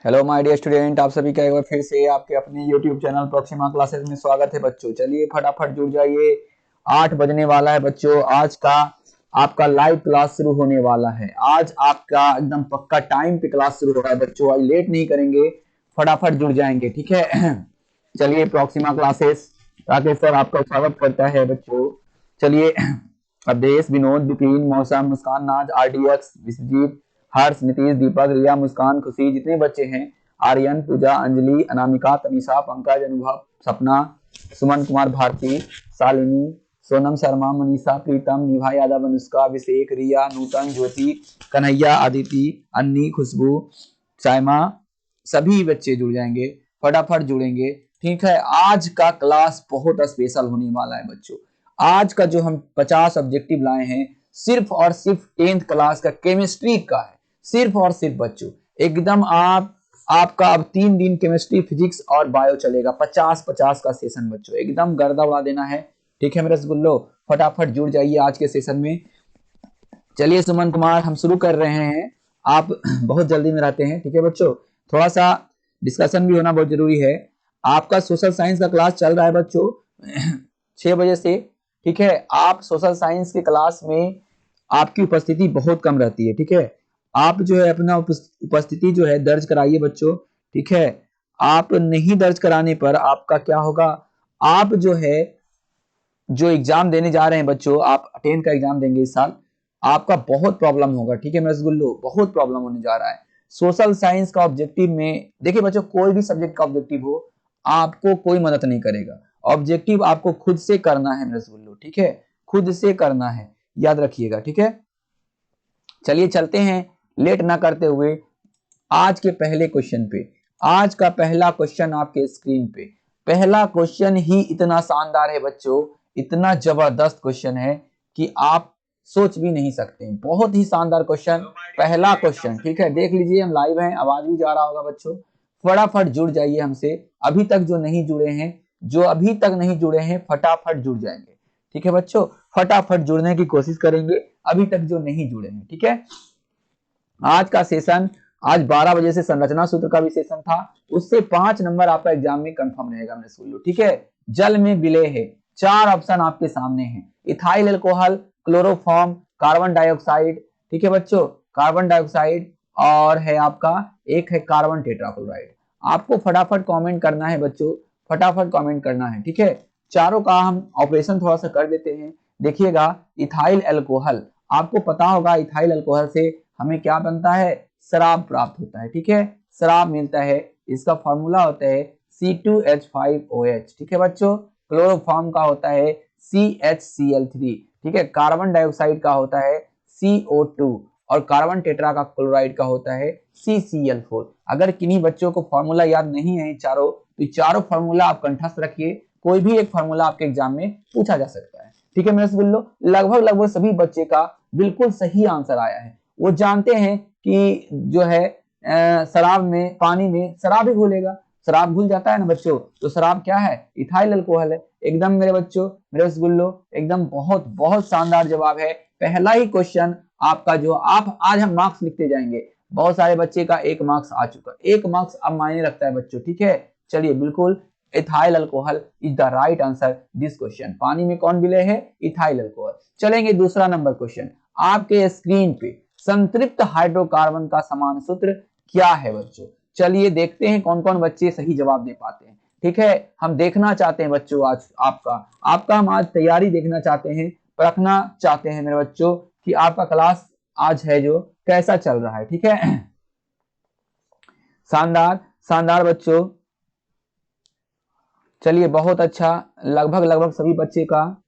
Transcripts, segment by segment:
Hello my dear student, आप सभी का एक बार फिर से आपके अपने यूट्यूब चैनल प्रोक्सिमा क्लासेस में स्वागत है बच्चों। चलिए फटाफट जुड़ जाइए, 8 बजने वाला है बच्चों। आज का आपका लाइव क्लास शुरू होने वाला है। आज आपका एकदम पक्का टाइम पे क्लास शुरू हो रहा है बच्चों। आज लेट नहीं करेंगे, फटाफट जुड़ जाएंगे, ठीक है। चलिए प्रोक्सिमा क्लासेस राकेश सर आपका स्वागत करता है बच्चों। चलिए अवधेश, विनोद, विपिन, मौसम, मुस्कान, नाज, आरडीएक्स, विश्वजीत, हर्ष, नीतीश, दीपक, रिया, मुस्कान, खुशी, जितने बच्चे हैं, आर्यन, पूजा, अंजलि, अनामिका, तनिषा, पंकज, अनुभव, सपना, सुमन कुमार, भारती, शालिनी, सोनम शर्मा, मनीषा, प्रीतम, निभा यादव, अनुष्का, अभिषेक, रिया, नूतन, ज्योति, कन्हैया, आदिति, अन्नी, खुशबू, साइमा, सभी बच्चे जुड़ जाएंगे, फटाफट जुड़ेंगे, ठीक है। आज का क्लास बहुत स्पेशल होने वाला है बच्चों। आज का जो हम 50 ऑब्जेक्टिव लाए हैं सिर्फ और सिर्फ 10th क्लास का केमिस्ट्री का है, सिर्फ और सिर्फ बच्चों। एकदम आपका अब 3 दिन केमिस्ट्री, फिजिक्स और बायो चलेगा। 50-50 का सेशन बच्चों, एकदम गर्दा उड़ा देना है, ठीक है मेरे रसगुल्लो। फटाफट जुड़ जाइए आज के सेशन में। चलिए सुमन कुमार, हम शुरू कर रहे हैं। आप बहुत जल्दी में रहते हैं, ठीक है बच्चों। थोड़ा सा डिस्कशन भी होना बहुत जरूरी है। आपका सोशल साइंस का क्लास चल रहा है बच्चों 6 बजे से, ठीक है। आप सोशल साइंस के क्लास में आपकी उपस्थिति बहुत कम रहती है, ठीक है। आप जो है अपना उपस्थिति जो है दर्ज कराइए बच्चों, ठीक है। आप नहीं दर्ज कराने पर आपका क्या होगा, आप जो है जो एग्जाम देने जा रहे हैं बच्चों, आप 10th का एग्जाम देंगे इस साल, आपका बहुत प्रॉब्लम होगा, ठीक है मेरे रसगुल्लो, बहुत प्रॉब्लम होने जा रहा है। सोशल साइंस का ऑब्जेक्टिव में देखिए बच्चों, कोई भी सब्जेक्ट का ऑब्जेक्टिव हो, आपको कोई मदद नहीं करेगा। ऑब्जेक्टिव आपको खुद से करना है मेरे रसगुल्लो, ठीक है, खुद से करना है, याद रखिएगा, ठीक है। चलिए चलते हैं लेट ना करते हुए आज के पहले क्वेश्चन पे। आज का पहला क्वेश्चन आपके स्क्रीन पे, पहला क्वेश्चन ही इतना शानदार है बच्चों, इतना जबरदस्त क्वेश्चन है कि आप सोच भी नहीं सकते। बहुत ही शानदार क्वेश्चन, पहला क्वेश्चन, ठीक है। देख लीजिए, हम लाइव हैं, आवाज भी जा रहा होगा बच्चों। फटाफट जुड़ जाइए हमसे। अभी तक जो नहीं जुड़े हैं, जो अभी तक नहीं जुड़े हैं, फटाफट जुड़ जाएंगे, ठीक है बच्चों। फटाफट जुड़ने की कोशिश करेंगे, अभी तक जो नहीं जुड़े हैं, ठीक है। आज का सेशन, आज 12 बजे से संरचना सूत्र का भी सेशन था, उससे 5 नंबर आपका एग्जाम में कंफर्म रहेगा मेरे स्कूल, ठीक है। जल में विलेय है, 4 ऑप्शन आपके सामने हैं, ethyl alcohol, chloroform, carbon dioxide, ठीक है बच्चों, कार्बन डाइऑक्साइड, और है आपका एक है कार्बन टेट्राक्लोराइड। आपको फटाफट कमेंट करना है बच्चों, फटाफट कमेंट करना है, ठीक है। चारों का हम ऑपरेशन थोड़ा सा कर देते हैं। देखिएगा, इथाइल अल्कोहल, आपको पता होगा इथाइल अल्कोहल से हमें क्या बनता है, शराब प्राप्त होता है, ठीक है, शराब मिलता है। इसका फॉर्मूला होता है C2H5OH, ठीक है बच्चों। क्लोरोफॉर्म का होता है CHCl3, ठीक है। कार्बन डाइऑक्साइड का होता है CO2, और कार्बन टेट्रा का क्लोराइड का होता है CCl4। अगर किन्हीं बच्चों को फॉर्मूला याद नहीं है चारों, तो चारों फॉर्मूला आप कंठस्थ रखिए, कोई भी एक फॉर्मूला आपके एग्जाम में पूछा जा सकता है, ठीक है मेरे रसगुल्लो। लगभग सभी बच्चे का बिल्कुल सही आंसर आया है। वो जानते हैं कि जो है शराब में, पानी में शराब ही घुलेगा, शराब घुल जाता है ना बच्चों, तो शराब क्या है, इथाइल अल्कोहल है। एकदम मेरे बच्चों, मेरे रसगुल्लो, एकदम बहुत बहुत शानदार जवाब है। पहला ही क्वेश्चन आपका जो आप आज हम मार्क्स लिखते जाएंगे, बहुत सारे बच्चे का 1 मार्क्स आ चुका, 1 मार्क्स अब मायने रखता है बच्चों, ठीक है। चलिए बिल्कुल, ethyl alcohol is the right answer this question. पानी में कौन विलय है, इथाइल अल्कोहल। चलेंगे दूसरा नंबर क्वेश्चन। आपके स्क्रीन पे संतृप्त हाइड्रोकार्बन का समान सूत्र क्या है बच्चों। चलिए देखते हैं कौन कौन बच्चे सही जवाब दे पाते हैं, ठीक है। हम देखना चाहते हैं बच्चों, आज आपका हम आज तैयारी देखना चाहते हैं, परखना चाहते हैं मेरे बच्चों कि आपका क्लास आज है जो कैसा चल रहा है, ठीक है। शानदार शानदार बच्चों, चलिए बहुत अच्छा, लगभग सभी बच्चे का।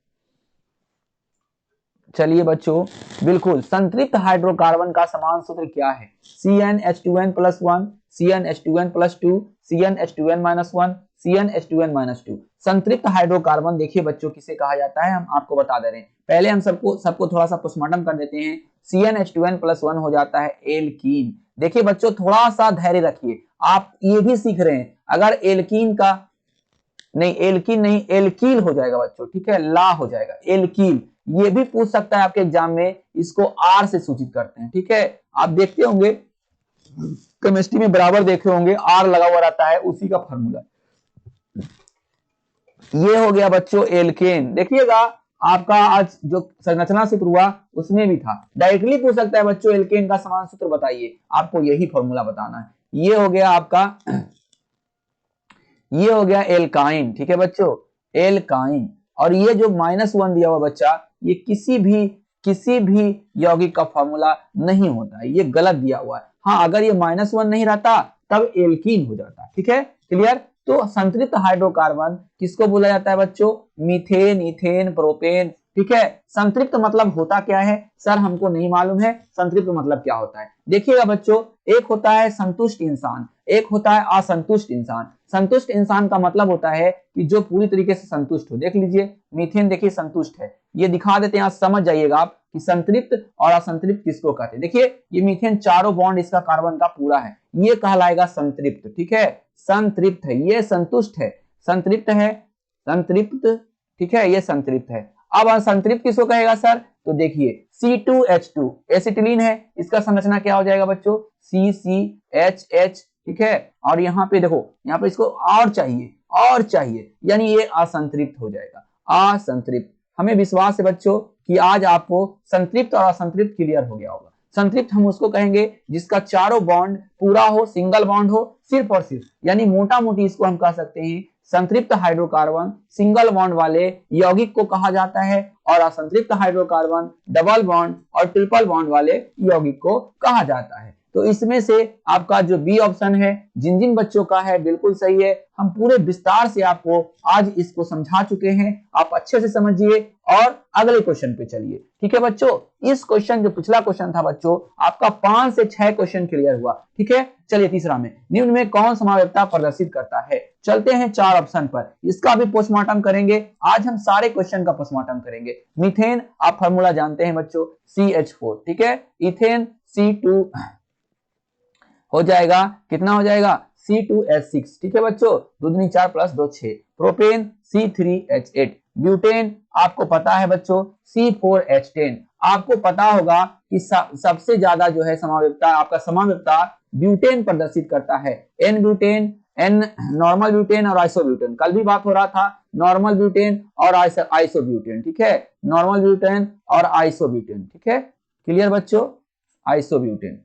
चलिए बच्चों, बिल्कुल, संतृप्त हाइड्रोकार्बन का समान सूत्र क्या है, CnH2n+1, CnH2n+2, CnH2n-1, CnH2n-2। संतृप्त हाइड्रोकार्बन देखिए बच्चों किसे कहा जाता है, हम आपको बता दे रहे हैं। पहले हम सबको थोड़ा सा पोस्टमार्टम कर देते हैं। CnH2n+1 हो जाता है एल्कीन। देखिए बच्चों, थोड़ा सा धैर्य रखिए, आप ये भी सीख रहे हैं। अगर एल्कीन का नहीं, एल्कीन नहीं, एल्कील हो जाएगा बच्चों, ठीक है, ला हो जाएगा, एल्कील। ये भी पूछ सकता है आपके एग्जाम में, इसको आर से सूचित करते हैं, ठीक है। आप देखते होंगे केमिस्ट्री में बराबर देखे होंगे, आर लगा हुआ रहता है, उसी का फॉर्मूला। ये हो गया बच्चों एल्केन। देखिएगा आपका आज जो संरचना सूत्र हुआ उसमें भी था, डायरेक्टली पूछ सकता है बच्चों एल्केन का समान सूत्र बताइए, आपको यही फॉर्मूला बताना है। ये हो गया आपका, ये हो गया एल्काइन, ठीक है बच्चों, एल्काइन। और ये जो -1 दिया हुआ बच्चा, ये किसी भी यौगिक का फॉर्मूला नहीं होता है, ये गलत दिया हुआ है। हाँ, अगर ये -1 नहीं रहता तब एल्कीन हो जाता, ठीक है, क्लियर। तो संतृप्त हाइड्रोकार्बन किसको बोला जाता है बच्चों? मीथेन, इथेन, प्रोपेन, ठीक है। संतृप्त मतलब होता क्या है सर, हमको नहीं मालूम है संतृप्त मतलब क्या होता है। देखिएगा बच्चों, एक होता है संतुष्ट इंसान, एक होता है असंतुष्ट इंसान। संतुष्ट इंसान का मतलब होता है कि जो पूरी तरीके से संतुष्ट हो। देख लीजिए मीथेन, देखिए संतुष्ट है, ये दिखा देते हैं, आप समझ जाइएगा आप कि संतृप्त और असंतृप्त किसको कहते हैं। देखिए ये मीथेन चारों बॉन्ड इसका कार्बन का पूरा है, ये कहलाएगा संतृप्त, ठीक है, संतृप्त है। ये संतुष्ट है, संतृप्त है, संतृप्त, ठीक है, ये संतृप्त है। अब असंतृप्त किसको कहेगा सर? तो देखिए C2H2 एसिटिलीन है, इसका संरचना क्या हो जाएगा बच्चों? CCHH, ठीक है। और यहाँ पे देखो, यहाँ पे इसको और चाहिए, यानी ये असंतृप्त हो जाएगा, असंतृप्त। हमें विश्वास है बच्चों कि आज आपको संतृप्त और असंतृप्त क्लियर हो गया होगा। संतृप्त हम उसको कहेंगे जिसका चारों बॉन्ड पूरा हो, सिंगल बॉन्ड हो, सिर्फ और सिर्फ, यानी मोटा मोटी इसको हम कह सकते हैं संतृप्त हाइड्रोकार्बन सिंगल बॉन्ड वाले यौगिक को कहा जाता है, और असंतृप्त हाइड्रोकार्बन डबल बॉन्ड और ट्रिपल बॉन्ड वाले यौगिक को कहा जाता है। तो इसमें से आपका जो बी ऑप्शन है, जिन जिन बच्चों का है, बिल्कुल सही है। हम पूरे विस्तार से आपको आज इसको समझा चुके हैं, आप अच्छे से समझिए और अगले क्वेश्चन पे चलिए, ठीक है बच्चों। इस क्वेश्चन जो पिछला क्वेश्चन था बच्चों, आपका 5 से 6 क्वेश्चन क्लियर हुआ, ठीक है। चलिए तीसरा में, निम्न में कौन समावेशिता प्रदर्शित करता है? चलते हैं 4 ऑप्शन पर, इसका भी पोस्टमार्टम करेंगे। आज हम सारे क्वेश्चन का पोस्टमार्टम करेंगे। मीथेन आप फॉर्मूला जानते हैं बच्चों, CH4, ठीक है। इथेन C2 हो जाएगा, कितना हो जाएगा? C2H6, ठीक है बच्चों, 2 दूनी 4 प्लस 2 6। Propane C3H8। ब्यूटेन आपको पता है बच्चों C4H10। आपको पता होगा कि सबसे ज्यादा जो है समावेशिता, आपका समावेशिता ब्यूटेन प्रदर्शित करता है। N butane, n normal butane और आइसोब्यूटेन, कल भी बात हो रहा था, नॉर्मल ब्यूटेन और आइसोब्यूटेन, ठीक है, नॉर्मल ब्यूटेन और आइसोब्यूटेन, ठीक है, क्लियर बच्चों, आइसोब्यूटेन,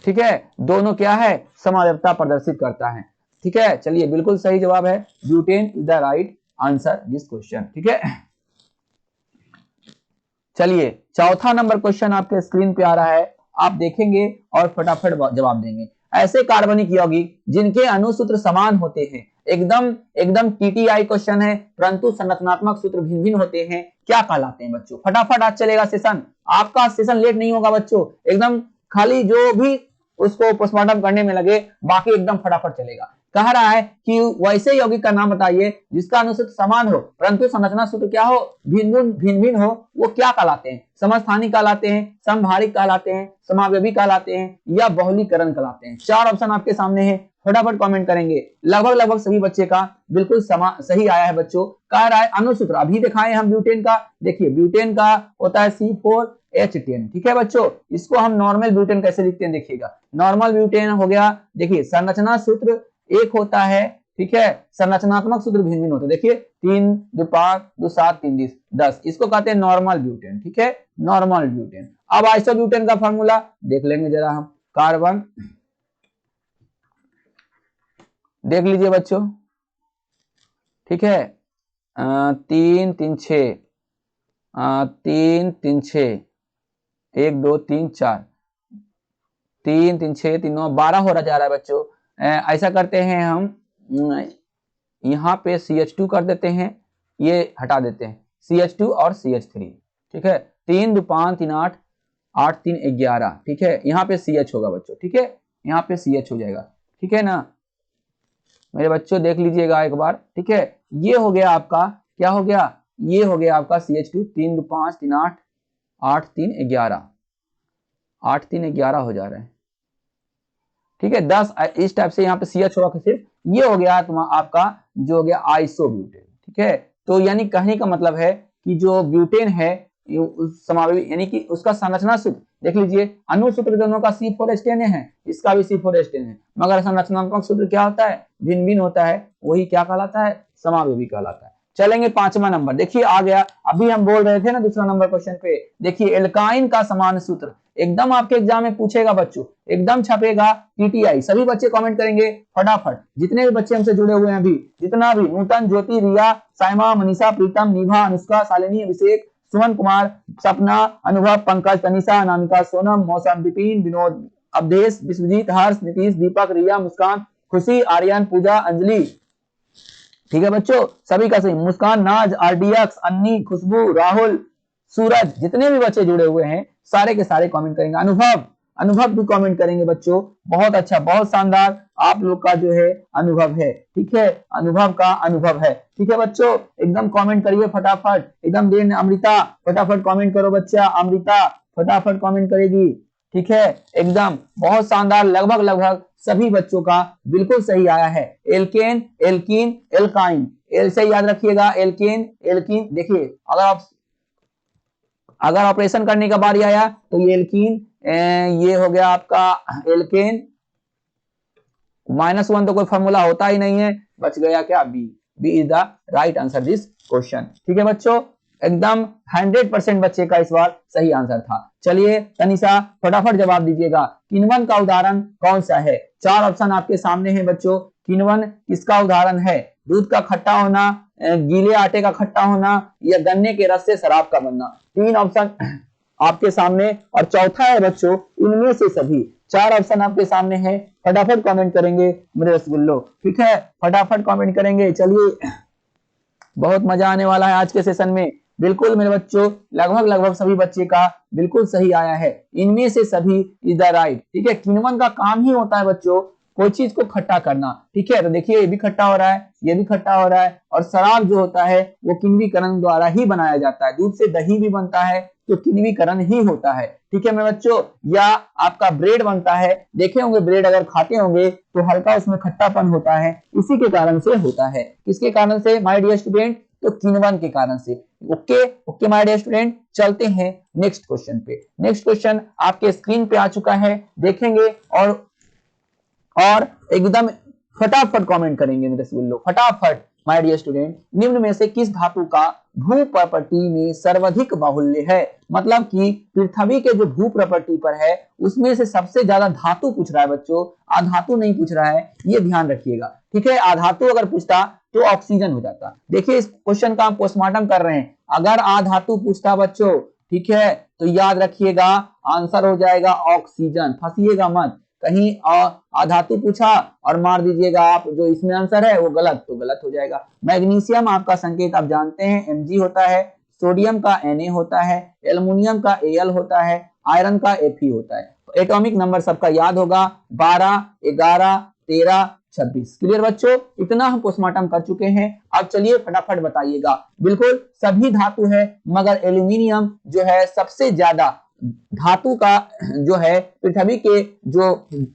ठीक है, दोनों क्या है? समावेशिता प्रदर्शित करता है, ठीक है। चलिए बिल्कुल सही जवाब है, butane is the right answer this question, ठीक है। चलिए चौथा नंबर क्वेश्चन आपके स्क्रीन पे आ रहा है, आप देखेंगे और फटाफट जवाब देंगे। ऐसे कार्बनिक यौगिक जिनके अणुसूत्र समान होते हैं, एकदम TTI क्वेश्चन है, परंतु संरचनात्मक सूत्र भिन्न भिन्न होते हैं, क्या कहलाते हैं बच्चों? फटाफट आज चलेगा सेशन, आपका सेशन लेट नहीं होगा बच्चों, एकदम खाली जो भी उसको पोस्टमार्टम करने में लगे, बाकी एकदम फटाफट चलेगा। कह रहा है कि वैसे यौगिक का नाम बताइए जिसका अणुसूत्र समान हो परंतु संरचना सूत्र क्या हो? भिन्न हो, वो क्या कहलाते हैं? समस्थानिक कहलाते हैं, समभारिक कहलाते हैं, समावयवी कहलाते हैं, या बहुलीकरण कहलाते हैं? 4 ऑप्शन आपके सामने है, फटाफट कमेंट करेंगे। लगभग सभी बच्चे का बिल्कुल सही आया है बच्चों। कह रहा है अणुसूत्र, अभी दिखाए हम ब्यूटेन का, देखिए ब्यूटेन का होता है C4H10, ठीक है बच्चों। इसको हम नॉर्मल ब्यूटेन कैसे लिखते हैं देखिएगा, नॉर्मल ब्यूटेन हो गया, देखिए संरचना सूत्र एक होता है, ठीक है, संरचनात्मक सूत्र भिन्न भिन्न होते हैं। देखिए 3 2 5 2 7 3 10, इसको कहते हैं नॉर्मल ब्यूटेन, ठीक है, नॉर्मल ब्यूटेन। अब आइसोब्यूटेन का फॉर्मूला देख लेंगे जरा हम, कार्बन देख लीजिए बच्चों, ठीक है, 3 3 6, 3 3 6, 1 2 3 4, 3 3 6 3 9 12 हो रहा जा रहा है बच्चों। ऐसा करते हैं हम, यहाँ पे CH2 कर देते हैं, ये हटा देते हैं, CH2 और CH3, ठीक है, 3 2 5 3 8 8 3 11, ठीक है, यहाँ पे CH होगा बच्चों, ठीक है, यहाँ पे CH हो जाएगा, ठीक है ना मेरे बच्चों, देख लीजिएगा एक बार, ठीक है। ये हो गया आपका, क्या हो गया? ये हो गया आपका CH2, 3 2 5 3 8 8 3 11, 8 3 11 हो जा रहा है, ठीक है, 10 इस टाइप से यहाँ पे CH होगा सिर्फ। ये हो गया आपका जो हो गया आइसोब्यूटेन, ठीक है। तो यानी कहने का मतलब है कि जो ब्यूटेन है समावेशी यानी कि उसका संरचना सूत्र देख लीजिए, अनुसूत्र दोनों का C4H10 है, इसका भी C4H10 है, मगर संरचनात्मक सूत्र क्या होता है, भिन्न भिन्न होता है, वही क्या कहलाता है, समावेशी कहलाता है। चलेंगे 5वां नंबर, देखिए आ गया, अभी हम बोल रहे थे ना दूसरा नंबर क्वेश्चन पे, देखिए एल्काइन का समान सूत्र एकदम आपके एग्जाम में पूछेगा बच्चों, एकदम छपेगा PTI, सभी बच्चे कमेंट करेंगे फटाफट, जितने भी बच्चे हमसे जुड़े हुए हैं अभी, जितना भी, नूतन, ज्योति, रिया, साइमा, मनीषा, प्रीतम, निभा, अनुष्का, शालिनी, अभिषेक, सुमन कुमार, सपना, अनुभव, पंकज, तनिषा, अनामिका, सोनम, मौसम, विपिन, विनोद, अवधेश, विश्वजीत, हर्ष, नीतीश, दीपक, रिया, मुस्कान, खुशी, आर्यन, पूजा, अंजलि, ठीक है बच्चों, सभी का सही, मुस्कान, नाज, RDX, अन्नी, खुशबू, राहुल, सूरज, जितने भी बच्चे जुड़े हुए हैं सारे के सारे कमेंट करेंगे। अनुभव भी कमेंट करेंगे बच्चों, बहुत अच्छा, बहुत शानदार आप लोग का जो है अनुभव है, ठीक है, अनुभव का अनुभव है, ठीक है बच्चों, एकदम कमेंट करिए फटाफट, एकदम देर। अमृता फटाफट कमेंट करो बच्चा, अमृता फटाफट कमेंट करेगी, ठीक है, एकदम बहुत शानदार, लगभग सभी बच्चों का बिल्कुल सही आया है। एल्केन, एल्कीन, एल्काइन, एल से याद रखिएगा, एल्केन, एल्कीन। देखिए अगर ऑपरेशन करने का बारी आया तो ये एल्कीन, ये हो गया आपका एल्केन, -1 तो कोई फॉर्मूला होता ही नहीं है, बच गया क्या, B is the right answer this question, ठीक है बच्चों, एकदम 100% बच्चे का इस बार सही आंसर था। चलिए तनिषा फटाफट जवाब दीजिएगा, किण्वन का उदाहरण कौन सा है, 4 ऑप्शन आपके सामने हैं बच्चों, किण्वन किसका उदाहरण है, दूध का खट्टा होना, गीले आटे का खट्टा होना, या गन्ने के रस से शराब का बनना, 3 ऑप्शन आपके सामने, और चौथा है बच्चों इनमें से सभी। 4 ऑप्शन आपके सामने हैं, फटाफट कमेंट करेंगे मेरे रसगुल्लो, ठीक है, फटाफट कमेंट करेंगे। चलिए बहुत मजा आने वाला है आज के सेशन में, बिल्कुल मेरे बच्चों, लगभग सभी बच्चे का बिल्कुल सही आया है, इनमें से सभी इज द राइट, ठीक है। किण्वन का काम ही होता है बच्चों कोई चीज को खट्टा करना, ठीक है, तो देखिए ये भी खट्टा हो रहा है, ये भी खट्टा हो रहा है, और शराब जो होता है वो किण्वीकरण द्वारा ही बनाया जाता है, दूध से दही भी बनता है तो किण्वीकरण ही होता है, ठीक है मेरे बच्चों। या आपका ब्रेड बनता है, देखे होंगे ब्रेड अगर खाते होंगे तो हल्का उसमें खट्टापन होता है, इसी के कारण से होता है, किसके कारण से माय डियर स्टूडेंट, तो किण्वन के कारण से। ओके माय डियर स्टूडेंट, चलते हैं नेक्स्ट क्वेश्चन पे। नेक्स्ट क्वेश्चन आपके स्क्रीन पे आ चुका है, देखेंगे और एकदम फटाफट कमेंट करेंगे मेरे स्कूल, फटाफट। माय डियर स्टूडेंट, निम्न में से किस धातु का भू प्रॉपर्टी में सर्वाधिक बाहुल्य है, मतलब कि पृथ्वी के जो भू प्रॉपर्टी पर है उसमें से सबसे ज्यादा धातु पूछ रहा है बच्चों, अधातु नहीं पूछ रहा है, ये ध्यान रखिएगा, ठीक है। अधातु अगर पूछता तो ऑक्सीजन हो जाता। देखिए इस क्वेश्चन का हम पोस्टमार्टम कर रहे हैं, अगर अधातु पूछता बच्चों, ठीक है, तो याद रखिएगा आंसर हो जाएगा ऑक्सीजन, फंसिएगा मत, कहीं अधातु पूछा और मार दीजिएगा आप जो इसमें आंसर है वो गलत, तो गलत हो जाएगा। मैग्नीशियम आपका संकेत आप जानते हैं Mg होता है, सोडियम का Na होता है, एल्युमिनियम का Al होता है, आयरन का Fe होता है। तो एटॉमिक नंबर सबका याद होगा 12, 11, 13, 26। क्लियर बच्चों, इतना हम पोस्टमार्टम कर चुके हैं। अब चलिए फटाफट बताइएगा, बिल्कुल सभी धातु है मगर एल्यूमिनियम जो है सबसे ज्यादा धातु का जो है, पृथ्वी के जो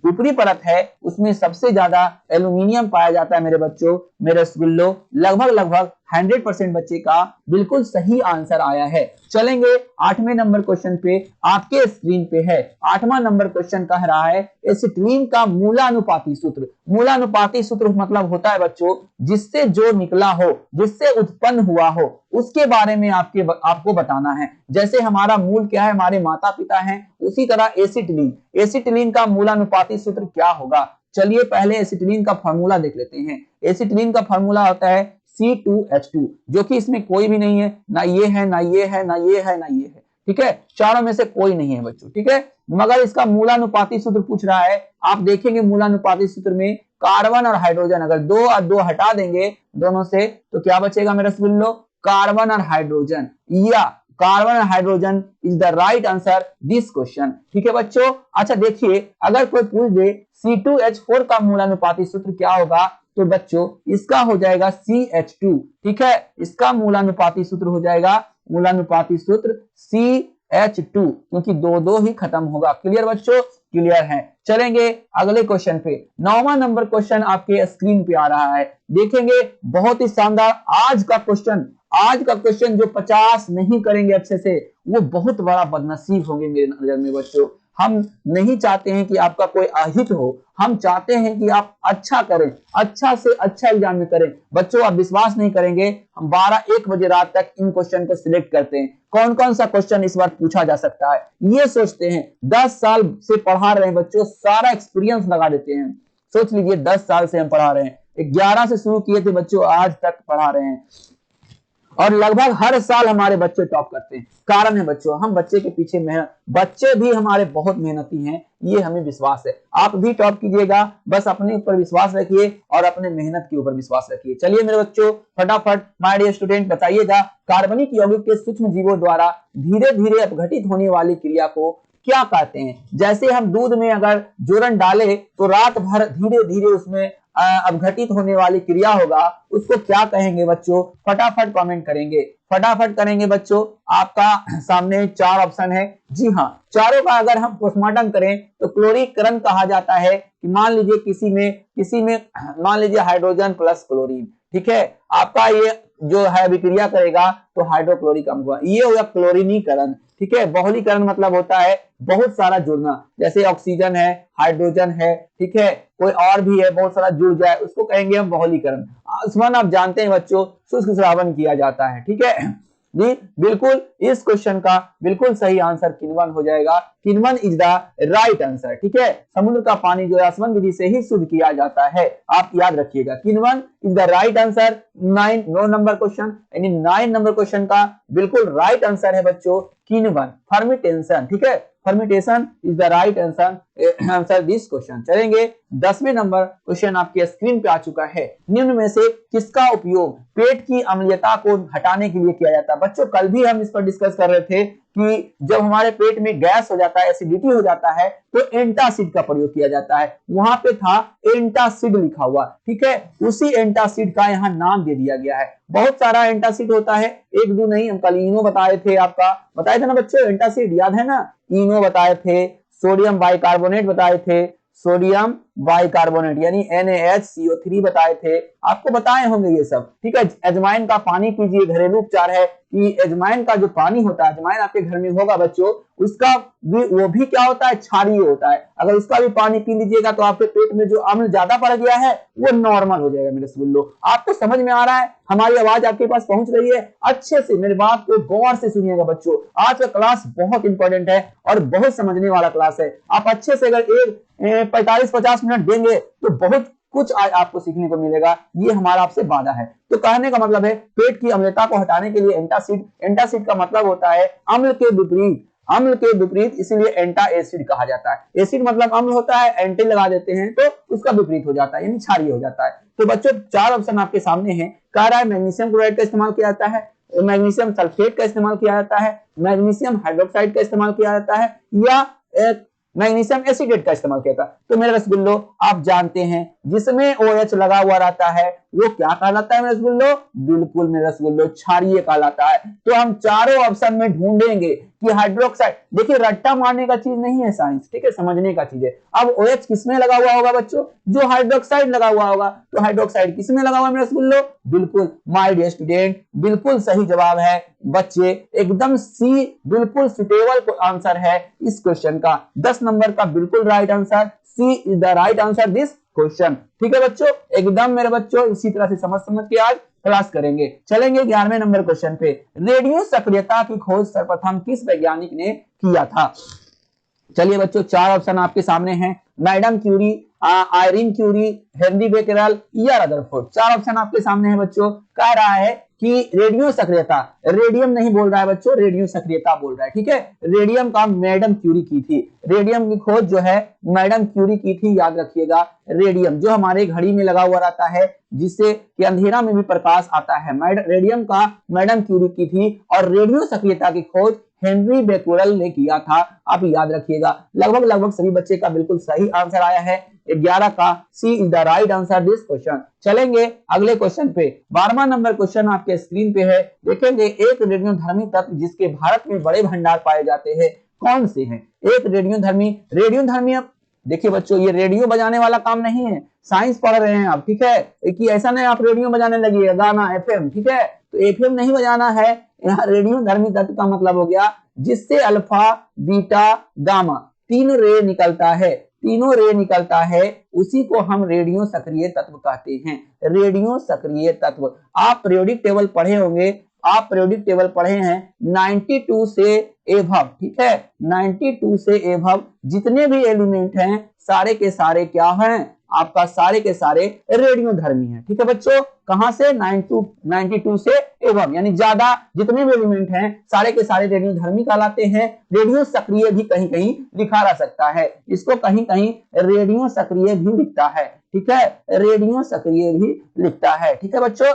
ऊपरी परत है उसमें सबसे ज्यादा एल्यूमिनियम पाया जाता है मेरे बच्चों, मेरे रसगुल्लो। लगभग 100% बच्चे का बिल्कुल सही आंसर आया है। चलेंगे 8वें नंबर क्वेश्चन पे, आपके स्क्रीन पे है 8वां नंबर क्वेश्चन कह रहा है एसिटिलीन का मूलानुपाती सूत्र। मूलानुपाती सूत्र मतलब होता है बच्चों जिससे जो निकला हो, जिससे उत्पन्न हुआ हो, उसके बारे में आपको बताना है। जैसे हमारा मूल क्या है, हमारे माता पिता हैं, उसी तरह एसिटिलीन का मूलानुपाती सूत्र क्या होगा। चलिए पहले एसिटिलीन का फॉर्मूला देख लेते हैं। एसिटिलीन का फॉर्मूला होता है C2H2, जो कि इसमें कोई भी नहीं है, ना ये है, ना ये है, ना ये है, ना ये है, ठीक है, चारों में से कोई नहीं है बच्चों, ठीक है। मगर इसका मूलानुपाती सूत्र पूछ रहा है, आप देखेंगे मूलानुपाती सूत्र में कार्बन और हाइड्रोजन, अगर 2 और 2 हटा देंगे दोनों से तो क्या बचेगा मेरा सुन, कार्बन और हाइड्रोजन, या कार्बन और hydrogen is the right answer this question, ठीक है बच्चों। अच्छा देखिए अगर कोई पूछ दे C2H4 का मूलानुपाती सूत्र क्या होगा, तो बच्चों इसका हो जाएगा CH2, ठीक है, इसका मूलानुपाती सूत्र हो जाएगा, मूलानुपाती सूत्र CH2, क्योंकि 2 2 ही खत्म होगा। क्लियर बच्चों, क्लियर है। चलेंगे अगले क्वेश्चन पे। 9वां नंबर क्वेश्चन आपके स्क्रीन पे आ रहा है, देखेंगे बहुत ही शानदार आज का क्वेश्चन। आज का क्वेश्चन जो 50 नहीं करेंगे अच्छे से वो बहुत बड़ा बदनसीब होंगे मेरे नजर में बच्चों। हम नहीं चाहते हैं कि आपका कोई अहित हो, हम चाहते हैं कि आप अच्छा करें, अच्छा से अच्छा एग्जाम में करें। बच्चों आप विश्वास नहीं करेंगे, हम 12-1 बजे रात तक इन क्वेश्चन को सिलेक्ट करते हैं, कौन कौन सा क्वेश्चन इस बार पूछा जा सकता है ये सोचते हैं। 10 साल से पढ़ा रहे हैं बच्चों, सारा एक्सपीरियंस लगा देते हैं। सोच लीजिए 10 साल से हम पढ़ा रहे हैं, 11 से शुरू किए थे बच्चों, आज तक पढ़ा रहे हैं और लगभग हर साल हमारे बच्चे टॉप करते हैं। कारण है बच्चों, हम बच्चे के पीछे मेहनत, बच्चे भी हमारे बहुत मेहनती हैं, ये हमें विश्वास है। आप भी टॉप कीजिएगा, बस अपने ऊपर विश्वास रखिए और अपने मेहनत के ऊपर विश्वास रखिए। चलिए मेरे बच्चों फटाफट माय डियर स्टूडेंट बताइएगा, कार्बनिक यौगिक के सूक्ष्म जीवों द्वारा धीरे धीरे अपघटित होने वाली क्रिया को क्या कहते हैं। जैसे हम दूध में अगर जोरन डाले तो रात भर धीरे धीरे उसमें अपघटित होने वाली क्रिया होगा, उसको क्या कहेंगे बच्चों, फटाफट कमेंट करेंगे, फटाफट करेंगे बच्चों। आपका सामने 4 ऑप्शन है, जी हाँ, चारों का अगर हम पोस्टमार्टम करें तो क्लोरीकरण कहा जाता है कि मान लीजिए किसी में मान लीजिए हाइड्रोजन प्लस क्लोरीन, ठीक है, आपका ये जो है अभिक्रिया करेगा तो हाइड्रोक्लोरिक अम्ल हुआ, ये हो गया क्लोरीनीकरण, ठीक है। बहुलीकरण मतलब होता है बहुत सारा जुड़ना, जैसे ऑक्सीजन है, हाइड्रोजन है, ठीक है, कोई और भी है बहुत सारा जुड़ जाए, उसको कहेंगे हम बहुलीकरण। आसमान आप जानते हैं बच्चों शुष्क श्रावण किया जाता है, ठीक है जी बिल्कुल। इस क्वेश्चन का बिल्कुल सही आंसर किण्वन हो जाएगा, किण्वन इज द राइट आंसर, ठीक है। समुद्र का पानी जो है आसमान विधि से ही शुद्ध किया जाता है, आप याद रखिएगा, किण्वन is the right answer. 9 number question यानी 9 नंबर क्वेश्चन का बिल्कुल राइट आंसर है बच्चों किण्वन, फर्मेंटेशन, ठीक है, fermentation is the right answer this question. चलेंगे 10वें नंबर क्वेश्चन आपके स्क्रीन पे आ चुका है, निम्न में से किसका उपयोग पेट की अम्लीयता को हटाने के लिए किया जाता है। बच्चों कल भी हम इस पर डिस्कस कर रहे थे कि जब हमारे पेट में गैस हो जाता है, एसिडिटी हो जाता है तो एंटासिड का प्रयोग किया जाता है, वहां पे था एंटासिड लिखा हुआ, ठीक है, उसी एंटासिड का यहाँ नाम दे दिया गया है। बहुत सारा एंटासिड होता है, एक दो नहीं, हम कल इनो बताए थे, आपका बताए थे ना बच्चों, एंटासिड याद है ना, इनो बताए थे, सोडियम बाइकार्बोनेट बताए थे, सोडियम बाइकार्बोनेट यानी NaHCO3 बताए थे, आपको बताए होंगे ये सब, ठीक है। अजवाइन का पानी पीजिए, घरेलू उपचार है कि अजवाइन का जो पानी होता है, अजवाइन आपके घर में होगा बच्चों, उसका भी वो भी क्या होता है, क्षारीय होता है, अगर उसका भी पानी पी लीजिएगा तो आपके पेट में जो अम्ल ज्यादा बढ़ गया है वो नॉर्मल हो जाएगा। मेरे सुल्लो आपको समझ में आ रहा है, हमारी आवाज आपके पास पहुंच रही है, अच्छे से मेरी बात को गौर से सुनिएगा बच्चों, आज का क्लास बहुत इंपॉर्टेंट है और बहुत समझने वाला क्लास है। आप अच्छे से अगर 45-50 मिनट देंगे तो बहुत कुछ आज आपको सीखने को मिलेगा, ये हमारा आपसे वादा है। तो कहने का मतलब है पेट की अम्लता को हटाने के लिए एंटासिड, एंटासिड का मतलब होता है अम्ल के विपरीत, अम्ल के विपरीत, इसीलिए एंटा एसिड कहा जाता है। एसिड मतलब अम्ल होता है, एंटी लगा देते हैं तो उसका विपरीत हो जाता है यानी क्षारीय हो जाता है। तो बच्चों 4 ऑप्शन आपके सामने हैं, कह रहा है मैग्नीशियम क्लोराइड का इस्तेमाल किया जाता है, मैग्नीशियम सल्फेट का इस्तेमाल किया जाता है, मैग्नीशियम हाइड्रोक्साइड का इस्तेमाल किया जाता है या मैग्नीशियम एसिडेट का इस्तेमाल किया था। तो मेरे रसगुल्लो आप जानते हैं जिसमें OH लगा हुआ रहता है वो क्या कहलाता है मेरे रसगुल्लो, बिल्कुल मेरे रसगुल्लो क्षारीय कहलाता है। तो हम चारों ऑप्शन में ढूंढेंगे कि हाइड्रोक्साइड, देखिए रट्टा मारने का चीज नहीं है साइंस, ठीक है, समझने का चीज है। अब OH किसमें लगा हुआ होगा बच्चों, जो हाइड्रोक्साइड लगा हुआ होगा, तो हाइड्रोक्साइड किसमें लगा हुआ है मेरे रसगुल्लो, बिल्कुल माय डियर स्टूडेंट, बिल्कुल सही जवाब है बच्चे, एकदम सी बिल्कुल सुटेबल आंसर है इस क्वेश्चन का। 10 नंबर का बिल्कुल right answer, C is the right answer this question, ठीक है बच्चों, एकदम मेरे बच्चों इसी तरह से समझ के आज क्लास करेंगे। चलेंगे 11वें नंबर क्वेश्चन पे, रेडियो सक्रियता की खोज सर्वप्रथम किस वैज्ञानिक ने किया था। चलिए बच्चों 4 ऑप्शन आपके सामने हैं, madame Curie, Irene Curie, Henri Becquerel या रदरफोर्ड। 4 ऑप्शन आपके सामने है बच्चों। कह रहा है कि रेडियो सक्रियता, रेडियम नहीं बोल रहा है बच्चों, रेडियो सक्रियता बोल रहा है, ठीक है। रेडियम का मैडम क्यूरी की थी, रेडियम की खोज जो है मैडम क्यूरी की थी, याद रखिएगा। रेडियम जो हमारे घड़ी में लगा हुआ रहता है जिससे कि अंधेरा में भी प्रकाश आता है, रेडियम का मैडम क्यूरी की थी और रेडियो सक्रियता की खोज हेनरी बेकेरेल ने किया था, आप याद रखिएगा। लगभग सभी बच्चे का बिल्कुल सही आंसर आया है, 11 का C is the right answer this question. चलेंगे अगले क्वेश्चन पे, 12वां नंबर क्वेश्चन आपके स्क्रीन पे है, देखेंगे एक रेडियोधर्मी तत्व जिसके भारत में बड़े भंडार पाए जाते हैं कौन से हैं? एक रेडियोधर्मी, रेडियोधर्मी अब देखिए बच्चों, ये रेडियो बजाने वाला काम नहीं है, साइंस पढ़ रहे हैं आप, ठीक है, कि ऐसा नहीं आप रेडियो बजाने लगिए गाना एफएम, ठीक है, तो एफएम नहीं बजाना है। यहाँ रेडियोधर्मी तत्व का मतलब हो गया जिससे अल्फा बीटा गामा तीन रे निकलता है, तीनों रे निकलता है, उसी को हम रेडियो सक्रिय तत्व कहते हैं, रेडियो सक्रिय तत्व। आप पीरियोडिक टेबल पढ़े होंगे, आप पीरियोडिक टेबल पढ़े हैं 92 से एभव, ठीक है, 92 से एभव जितने भी एलिमेंट हैं सारे के सारे क्या हैं, आपका सारे के सारे रेडियोधर्मी हैं, ठीक है बच्चों। कहां से? 92 से एभव, यानी ज्यादा जितने भी एलिमेंट हैं सारे के सारे रेडियोधर्मी कहलाते हैं। रेडियो सक्रिय भी कहीं कहीं लिखा जा सकता है, इसको कहीं कहीं रेडियो सक्रिय भी लिखता है, ठीक है, रेडियो सक्रिय भी लिखता है, ठीक है बच्चों।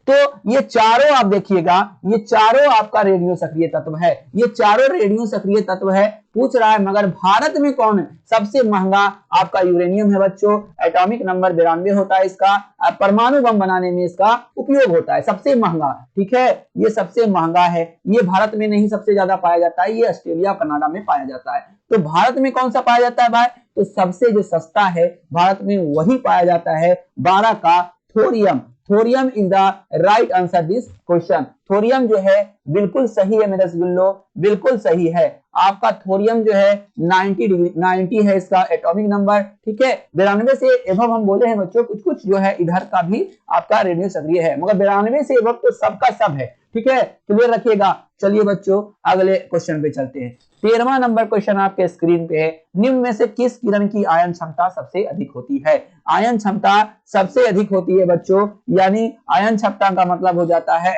तो ये चारों आप देखिएगा, ये चारों आपका रेडियो सक्रिय तत्व है, ये चारों रेडियो सक्रिय तत्व है। पूछ रहा है मगर भारत में कौन है सबसे महंगा? आपका यूरेनियम है बच्चों, एटॉमिक नंबर 92 होता है इसका, परमाणु बम बनाने में इसका उपयोग होता है, सबसे महंगा, ठीक है, ये सबसे महंगा है। ये भारत में नहीं सबसे ज्यादा पाया जाता है, ये ऑस्ट्रेलिया कनाडा में पाया जाता है। तो भारत में कौन सा पाया जाता है भाई? तो सबसे जो सस्ता है भारत में वही पाया जाता है 12 का thorium. Thorium is the right answer this question. Thorium जो है बिल्कुल सही है मेरे रसगुल्लो, बिल्कुल सही है। आपका थोरियम जो है 90 है इसका एटॉमिक नंबर, ठीक है। 92 से एभव हम बोले हैं बच्चों, कुछ कुछ जो है इधर का भी आपका रेडियो सक्रिय है, मगर 92 से एभव तो सबका सब है, ठीक है, क्लियर रखिएगा। चलिए बच्चों अगले क्वेश्चन पे चलते हैं। 13वां नंबर क्वेश्चन आपके स्क्रीन पे है, निम्न में से किस किरण की आयन क्षमता सबसे अधिक होती है? आयन क्षमता सबसे अधिक होती है बच्चों, यानी आयन क्षमता का मतलब हो जाता है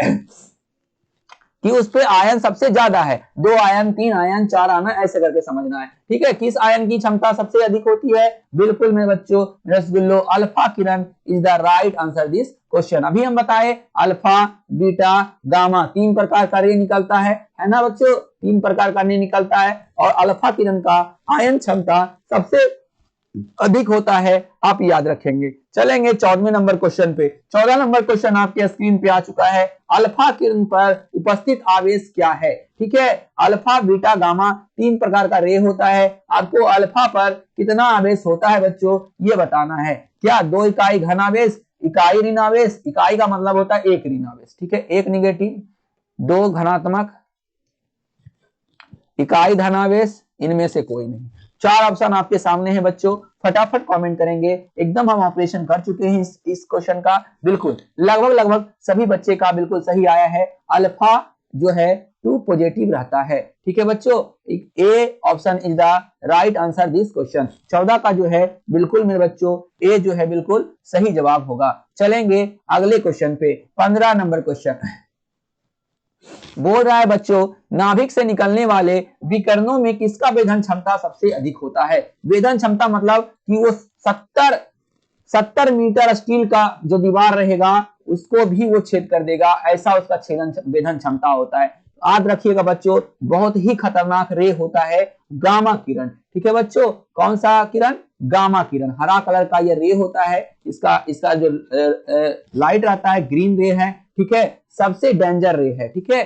कि उस पे आयन सबसे ज्यादा है, 2 आयन 3 आयन 4 आयन ऐसे करके समझना है, ठीक है। किस आयन की क्षमता सबसे अधिक होती है? बिल्कुल मेरे बच्चों रसगुल्लो, alpha Kiran is the right answer this question. अभी हम बताए अल्फा बीटा गामा 3 प्रकार का रे निकलता है ना बच्चों, 3 प्रकार का रे निकलता है, और अल्फा किरण का आयन क्षमता सबसे अधिक होता है, आप याद रखेंगे। चलेंगे 14वें नंबर क्वेश्चन पे। 14 नंबर क्वेश्चन आपके स्क्रीन पे आ चुका है, अल्फा किरण पर उपस्थित आवेश क्या है? ठीक है, अल्फा बीटा गामा 3 प्रकार का रे होता है, आपको अल्फा पर कितना आवेश होता है बच्चों ये बताना है। क्या 2 इकाई घन आवेश, इकाई ऋण आवेश, इकाई का मतलब होता है 1 ऋण आवेश, ठीक है, 1 निगेटिव, 2 धनात्मक, इकाई धनावेश, इनमें से कोई नहीं। 4 ऑप्शन आपके सामने है बच्चों, फटाफट कमेंट करेंगे। एकदम हम ऑपरेशन कर चुके हैं इस क्वेश्चन का, बिल्कुल लगभग सभी बच्चे का बिल्कुल सही आया है। अल्फा जो है 2 पॉजिटिव रहता है, ठीक है बच्चों। A option is the right answer this question. 14 का जो है बिल्कुल मेरे बच्चों ए जो है बिल्कुल सही जवाब होगा। चलेंगे अगले क्वेश्चन पे, 15 नंबर क्वेश्चन बोल रहा है बच्चों, नाभिक से निकलने वाले विकर्णों में किसका वेधन क्षमता सबसे अधिक होता है? वेधन क्षमता मतलब कि वो 70 मीटर स्टील का जो दीवार रहेगा उसको भी वो छेद कर देगा, ऐसा उसका छेदन वेधन क्षमता होता है। याद रखिएगा बच्चों, बहुत ही खतरनाक रे होता है गामा किरण, ठीक है बच्चों। कौन सा किरण? गामा किरण, हरा कलर का ये रे होता है, इसका जो लाइट रहता है ग्रीन रे है, ठीक है, सबसे डेंजर रे है, ठीक है।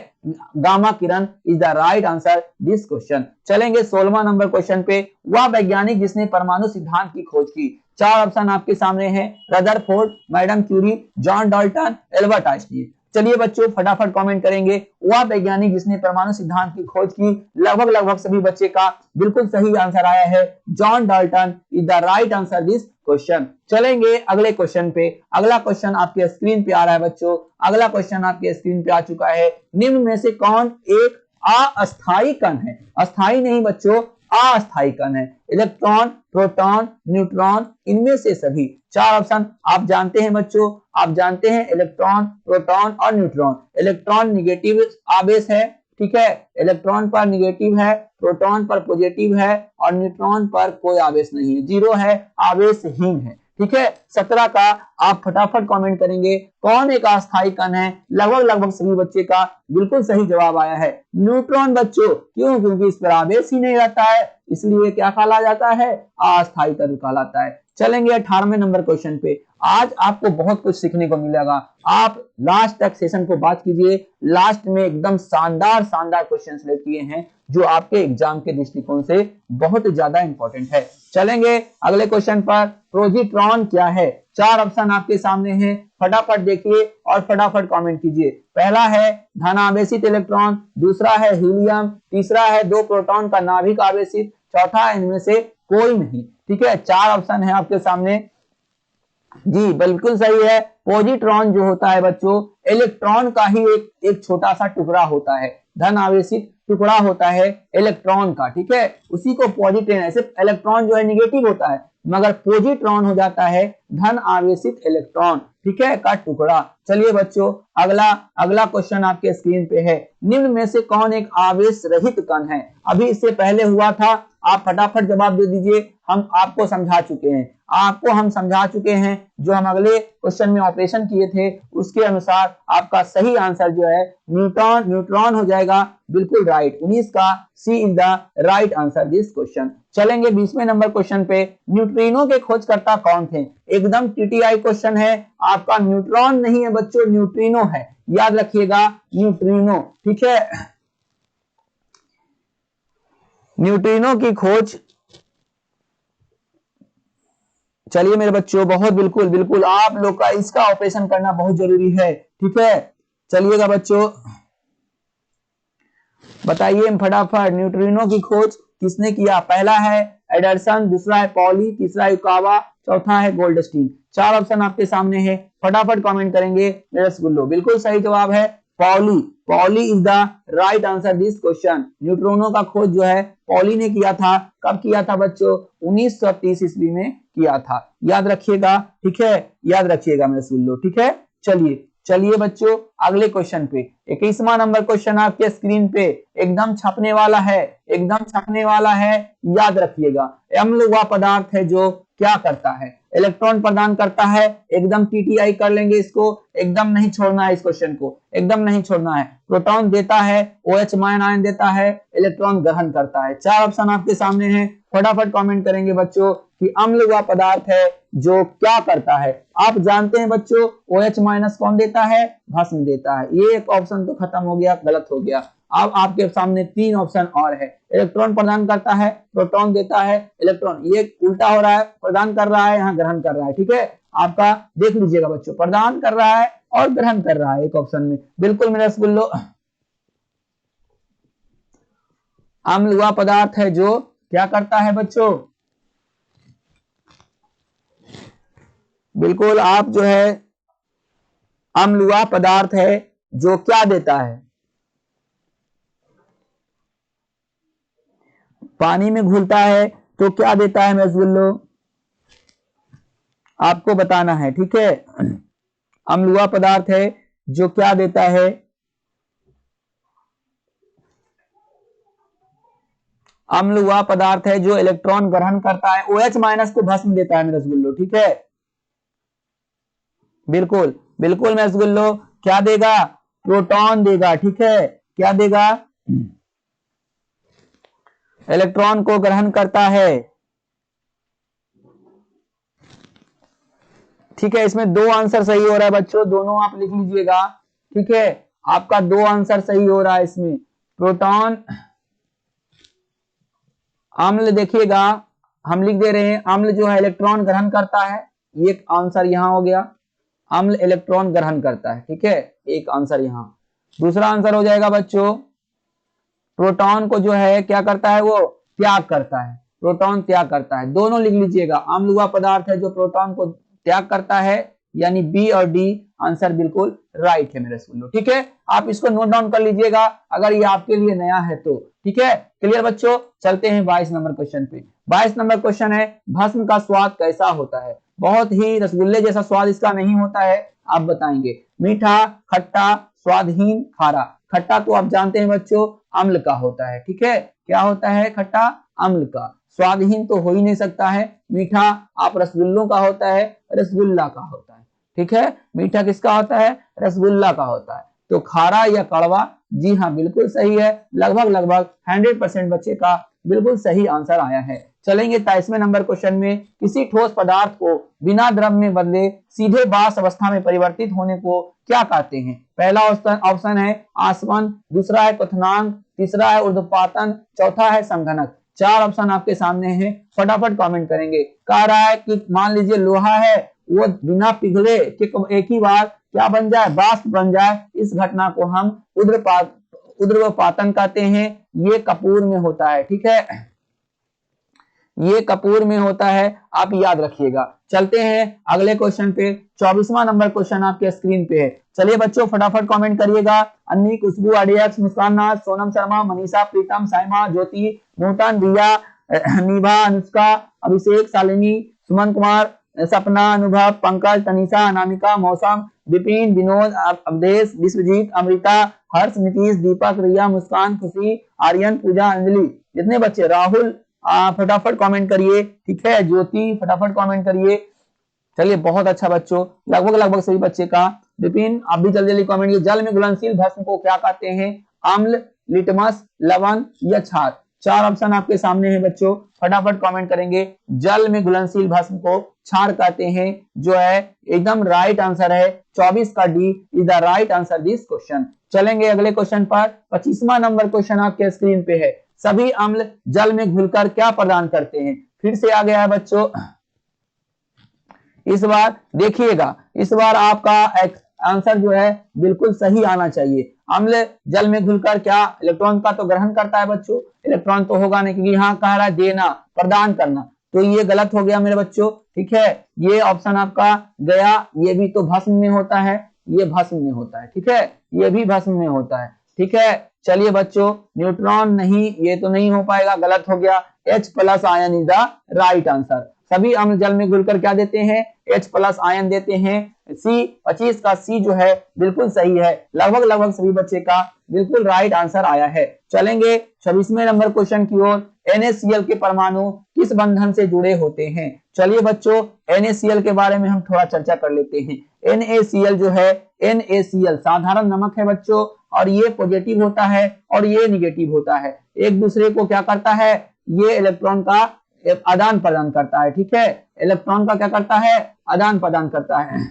Gamma Kiran is the right answer this question. चलेंगे 16वां नंबर क्वेश्चन पे, वह वैज्ञानिक जिसने परमाणु सिद्धांत की खोज की। 4 ऑप्शन आपके सामने हैं, Rutherford, Madam Curie, John Dalton, Albert Einstein. चलिए बच्चों फटाफट कमेंट करेंगे, वह वैज्ञानिक जिसने परमाणु सिद्धांत की खोज की। लगभग सभी बच्चे का बिल्कुल सही आंसर आया है, John Dalton is the right answer this question. चलेंगे अगले क्वेश्चन पे। अगला क्वेश्चन आपके स्क्रीन पे आ रहा है बच्चों, अगला क्वेश्चन आपके स्क्रीन पे आ चुका है, निम्न में से कौन एक अस्थायी कण है? अस्थायी नहीं बच्चों, अस्थायी कण है। इलेक्ट्रॉन, प्रोटॉन, न्यूट्रॉन, इनमें से सभी। 4 ऑप्शन आप जानते हैं बच्चों, आप जानते हैं इलेक्ट्रॉन, प्रोटॉन और न्यूट्रॉन। इलेक्ट्रॉन निगेटिव आवेश है, ठीक है, इलेक्ट्रॉन पर निगेटिव है, प्रोटॉन पर पॉजिटिव है और न्यूट्रॉन पर कोई आवेश नहीं है, 0 है, आवेशहीन है, ठीक है। 17 का आप फटाफट कमेंट करेंगे, कौन एक अस्थायी कण है? लगभग सभी बच्चे का बिल्कुल सही जवाब आया है, न्यूट्रॉन बच्चों। क्यों? क्योंकि इस पर आवेश ही नहीं रहता है, इसलिए क्या कहला जाता है? अस्थायी कण कहलाता है। चलेंगे 18वें नंबर क्वेश्चन पे। आज आपको बहुत कुछ सीखने को मिलेगा, आप लास्ट तक सेशन को बात कीजिए, लास्ट में एकदम शानदार क्वेश्चन सिलेक्ट किए हैं जो आपके एग्जाम के दृष्टिकोण से बहुत ज्यादा इंपॉर्टेंट है। चलेंगे अगले क्वेश्चन पर। पोजिट्रॉन क्या है? 4 ऑप्शन आपके सामने हैं, फटाफट देखिए और फटाफट कमेंट कीजिए। पहला है धनावेशित इलेक्ट्रॉन, दूसरा है हीलियम, तीसरा है 2 प्रोटॉन का नाभिक आवेशित, चौथा इनमें से कोई नहीं। ठीक है, 4 ऑप्शन है आपके सामने। जी बिल्कुल सही है। पॉजिट्रॉन जो होता है बच्चों, इलेक्ट्रॉन का ही एक छोटा सा टुकड़ा होता है, धन आवेशित टुकड़ा होता है इलेक्ट्रॉन का। ठीक है, उसी को पॉजिट्रॉन, ऐसे इलेक्ट्रॉन जो है निगेटिव होता है, मगर पॉजिट्रॉन हो जाता है धन आवेशित इलेक्ट्रॉन, ठीक है, का टुकड़ा। चलिए बच्चों अगला क्वेश्चन आपके स्क्रीन पे है। निम्न में से कौन एक आवेश रहित कण है? अभी इससे पहले हुआ था, आप फटाफट जवाब दे दीजिए। हम आपको समझा चुके हैं, जो हम अगले क्वेश्चन में ऑपरेशन किए थे उसके अनुसार आपका सही आंसर जो है न्यूट्रॉन हो जाएगा। बिल्कुल राइट, 19 का C is the right answer this question. चलेंगे 20वें नंबर क्वेश्चन पे। न्यूट्रिनो के खोजकर्ता कौन थे? एकदम टीटीआई क्वेश्चन है आपका, न्यूट्रॉन नहीं है बच्चों, न्यूट्रिनो है, याद रखिएगा न्यूट्रिनो। ठीक है, न्यूट्रिनो की खोज, चलिए मेरे बच्चों, बहुत बिल्कुल आप लोग का इसका ऑपरेशन करना बहुत जरूरी है। ठीक है, चलिएगा बच्चों, बताइए फटाफट, न्यूट्रिनो की खोज किसने किया? पहला है एडरसन, दूसरा है पॉली, तीसरा है युकावा, चौथा है गोल्डस्टीन। 4 ऑप्शन आपके सामने है, फटाफट कमेंट करेंगे मेरे रसगुल्लो। बिल्कुल सही जवाब है poly is the right answer this question. Neutrino का खोज जो है पॉली ने किया था। कब किया था बच्चों? 1930 ईस्वी में किया था, याद रखिएगा। ठीक है, याद रखिएगा मेरे रसगुल्लो। ठीक है, चलिए बच्चों अगले क्वेश्चन पे। 21वां नंबर क्वेश्चन आपके स्क्रीन पे एकदम छपने वाला है, याद रखिएगा। अम्ल वह पदार्थ है जो क्या करता है? इलेक्ट्रॉन प्रदान करता है। एकदम टीटीआई कर लेंगे इसको, एकदम नहीं छोड़ना है, इस क्वेश्चन को एकदम नहीं छोड़ना है। प्रोटॉन देता है, OH आयन देता है, इलेक्ट्रॉन ग्रहण करता है। 4 ऑप्शन आपके सामने हैं, फटाफट कमेंट करेंगे बच्चों कि अम्ल वह पदार्थ है जो क्या करता है। आप जानते हैं बच्चों OH- कौन देता है? भस्म देता है। ये एक ऑप्शन तो खत्म हो गया, गलत हो गया। अब आपके सामने 3 ऑप्शन और है। इलेक्ट्रॉन प्रदान करता है, प्रोटॉन देता है, इलेक्ट्रॉन, ये उल्टा हो रहा है, प्रदान कर रहा है, यहाँ ग्रहण कर रहा है। ठीक है, आपका देख लीजिएगा बच्चों, प्रदान कर रहा है और ग्रहण कर रहा है एक ऑप्शन में। बिल्कुल मेरे रसगुल्लो, अम्ल वह पदार्थ है जो क्या करता है बच्चों? बिल्कुल, आप जो है अम्ल वह पदार्थ है जो क्या देता है? पानी में घुलता है तो क्या देता है रसगुल्लो? आपको बताना है। ठीक है, अम्ल वह पदार्थ है जो क्या देता है? अम्ल वह पदार्थ है जो इलेक्ट्रॉन ग्रहण करता है, OH- को भस्म देता है मेरे रसगुल्लो। ठीक है, बिल्कुल मेरे रसगुल्लो, क्या देगा? प्रोटॉन देगा। ठीक है, क्या देगा? इलेक्ट्रॉन को ग्रहण करता है। ठीक है, इसमें 2 आंसर सही हो रहा है बच्चों, दोनों आप लिख लीजिएगा। ठीक है, आपका 2 आंसर सही हो रहा है इसमें। प्रोटॉन, अम्ल देखिएगा, हम लिख दे रहे हैं, अम्ल जो है इलेक्ट्रॉन ग्रहण करता है, एक आंसर यहां हो गया, अम्ल इलेक्ट्रॉन ग्रहण करता है। ठीक है, एक आंसर यहां। दूसरा आंसर हो जाएगा बच्चों, प्रोटॉन को जो है क्या करता है? वो त्याग करता है, प्रोटॉन त्याग करता है। दोनों लिख लीजिएगा, अम्ल वह पदार्थ है जो प्रोटॉन को त्याग करता है, यानी बी और डी आंसर बिल्कुल राइट है मेरे स्कूलों। ठीक है, आप इसको नोट डाउन कर लीजिएगा अगर ये आपके लिए नया है तो। ठीक है, क्लियर बच्चों, चलते हैं 22 नंबर क्वेश्चन पे। 22 नंबर क्वेश्चन है, भस्म का स्वाद कैसा होता है? बहुत ही रसगुल्ले जैसा स्वाद इसका नहीं होता है, आप बताएंगे। मीठा, खट्टा, स्वादहीन, खारा। खट्टा तो आप जानते हैं बच्चों अम्ल का होता है। ठीक है, क्या होता है? खट्टा अम्ल का। स्वादहीन तो हो ही नहीं सकता है। मीठा आप रसगुल्लों का होता है, रसगुल्ला का होता है। ठीक है, मीठा किसका होता है? रसगुल्ला का होता है। तो खारा या कड़वा, जी हाँ बिल्कुल सही है, लगभग 100% बच्चे का बिल्कुल सही आंसर आया है। चलेंगे 23वें नंबर क्वेश्चन में। किसी ठोस पदार्थ को बिना द्रव में बदले सीधे बाष्प अवस्था में परिवर्तित होने को क्या कहते हैं? पहला ऑप्शन है आसवन, दूसरा है क्वथनांक, तीसरा है ऊर्ध्वपातन, चौथा है संघनक। 4 ऑप्शन आपके सामने हैं, फटाफट कमेंट करेंगे। कह रहा है कि मान लीजिए लोहा है, वो बिना पिघले कि एक ही बार क्या बन जाए, वाष्प बन जाए, इस घटना को हम ऊर्ध्वपातन कहते हैं। ये कपूर में होता है, ठीक है, ये कपूर में होता है, आप याद रखिएगा। चलते हैं अगले क्वेश्चन पे। 24वां नंबर क्वेश्चन आपके स्क्रीन पे है। चलिए बच्चों फटाफट कमेंट करिएगा। अन्नी, खुशबू, आरडीएक्स, मुस्कान नाथ, सोनम शर्मा, मनीषा, प्रीतम, साइमा, ज्योति, नूतन, रिया, निभा, अनुष्का, अभिषेक, शालिनी, सुमन कुमार, सपना, अनुभव, पंकज, तनिषा, अनामिका, मौसम, विपिन, विनोद, अवधेश, विश्वजीत, अमृता, हर्ष, नीतीश, दीपक, रिया, मुस्कान, खुशी, आर्यन, पूजा, अंजलि, जितने बच्चे, राहुल, फटाफट कमेंट करिए, ठीक है, ज्योति फटाफट कमेंट करिए। चलिए बहुत अच्छा बच्चों, लगभग सभी बच्चे का। विपिन आप भी जल्दी जल्दी कमेंट कीजिए। जल में घुलनशील भस्म को क्या कहते हैं? अम्ल, लिटमस, लवण या क्षार? 4 ऑप्शन आपके सामने हैं बच्चों, फटाफट कमेंट करेंगे। जल में घुलनशील भस्म को क्षार कहते हैं, जो है एकदम राइट आंसर है। 24 का D is the right answer this question. चलेंगे अगले क्वेश्चन पर। 25वां नंबर क्वेश्चन आपके स्क्रीन पे है। सभी अम्ल जल में घुलकर क्या प्रदान करते हैं? फिर से आ गया है बच्चों, इस बार देखिएगा, इस बार आपका आंसर जो है बिल्कुल सही आना चाहिए। अम्ल जल में घुलकर क्या इलेक्ट्रॉन का तो ग्रहण करता है बच्चों, इलेक्ट्रॉन तो होगा नहीं, क्योंकि यहाँ कह रहा है देना, प्रदान करना, तो ये गलत हो गया मेरे बच्चों, ठीक है। ये ऑप्शन आपका गया, ये भी तो भस्म में होता है, ये भस्म में होता है, ठीक है, ये भी भस्म में होता है, ठीक है। चलिए बच्चों, न्यूट्रॉन नहीं, ये तो नहीं हो पाएगा, गलत हो गया। H+ ion is the right answer. सभी अम्ल जल में घुलकर क्या देते हैं? H+ आयन देते हैं। सी 25 का सी जो है बिल्कुल सही है। लगभग सभी बच्चे का बिल्कुल राइट आंसर आया है। चलेंगे 26वें नंबर क्वेश्चन की ओर। NaCl के परमाणु किस बंधन से जुड़े होते हैं? चलिए बच्चों, NaCl के बारे में हम थोड़ा चर्चा कर लेते हैं। NaCl जो है, NaCl साधारण नमक है बच्चों, और ये पॉजिटिव होता है और ये निगेटिव होता है। एक दूसरे को क्या करता है? ये इलेक्ट्रॉन का आदान प्रदान करता है, ठीक है, इलेक्ट्रॉन का क्या करता है? आदान प्रदान करता है,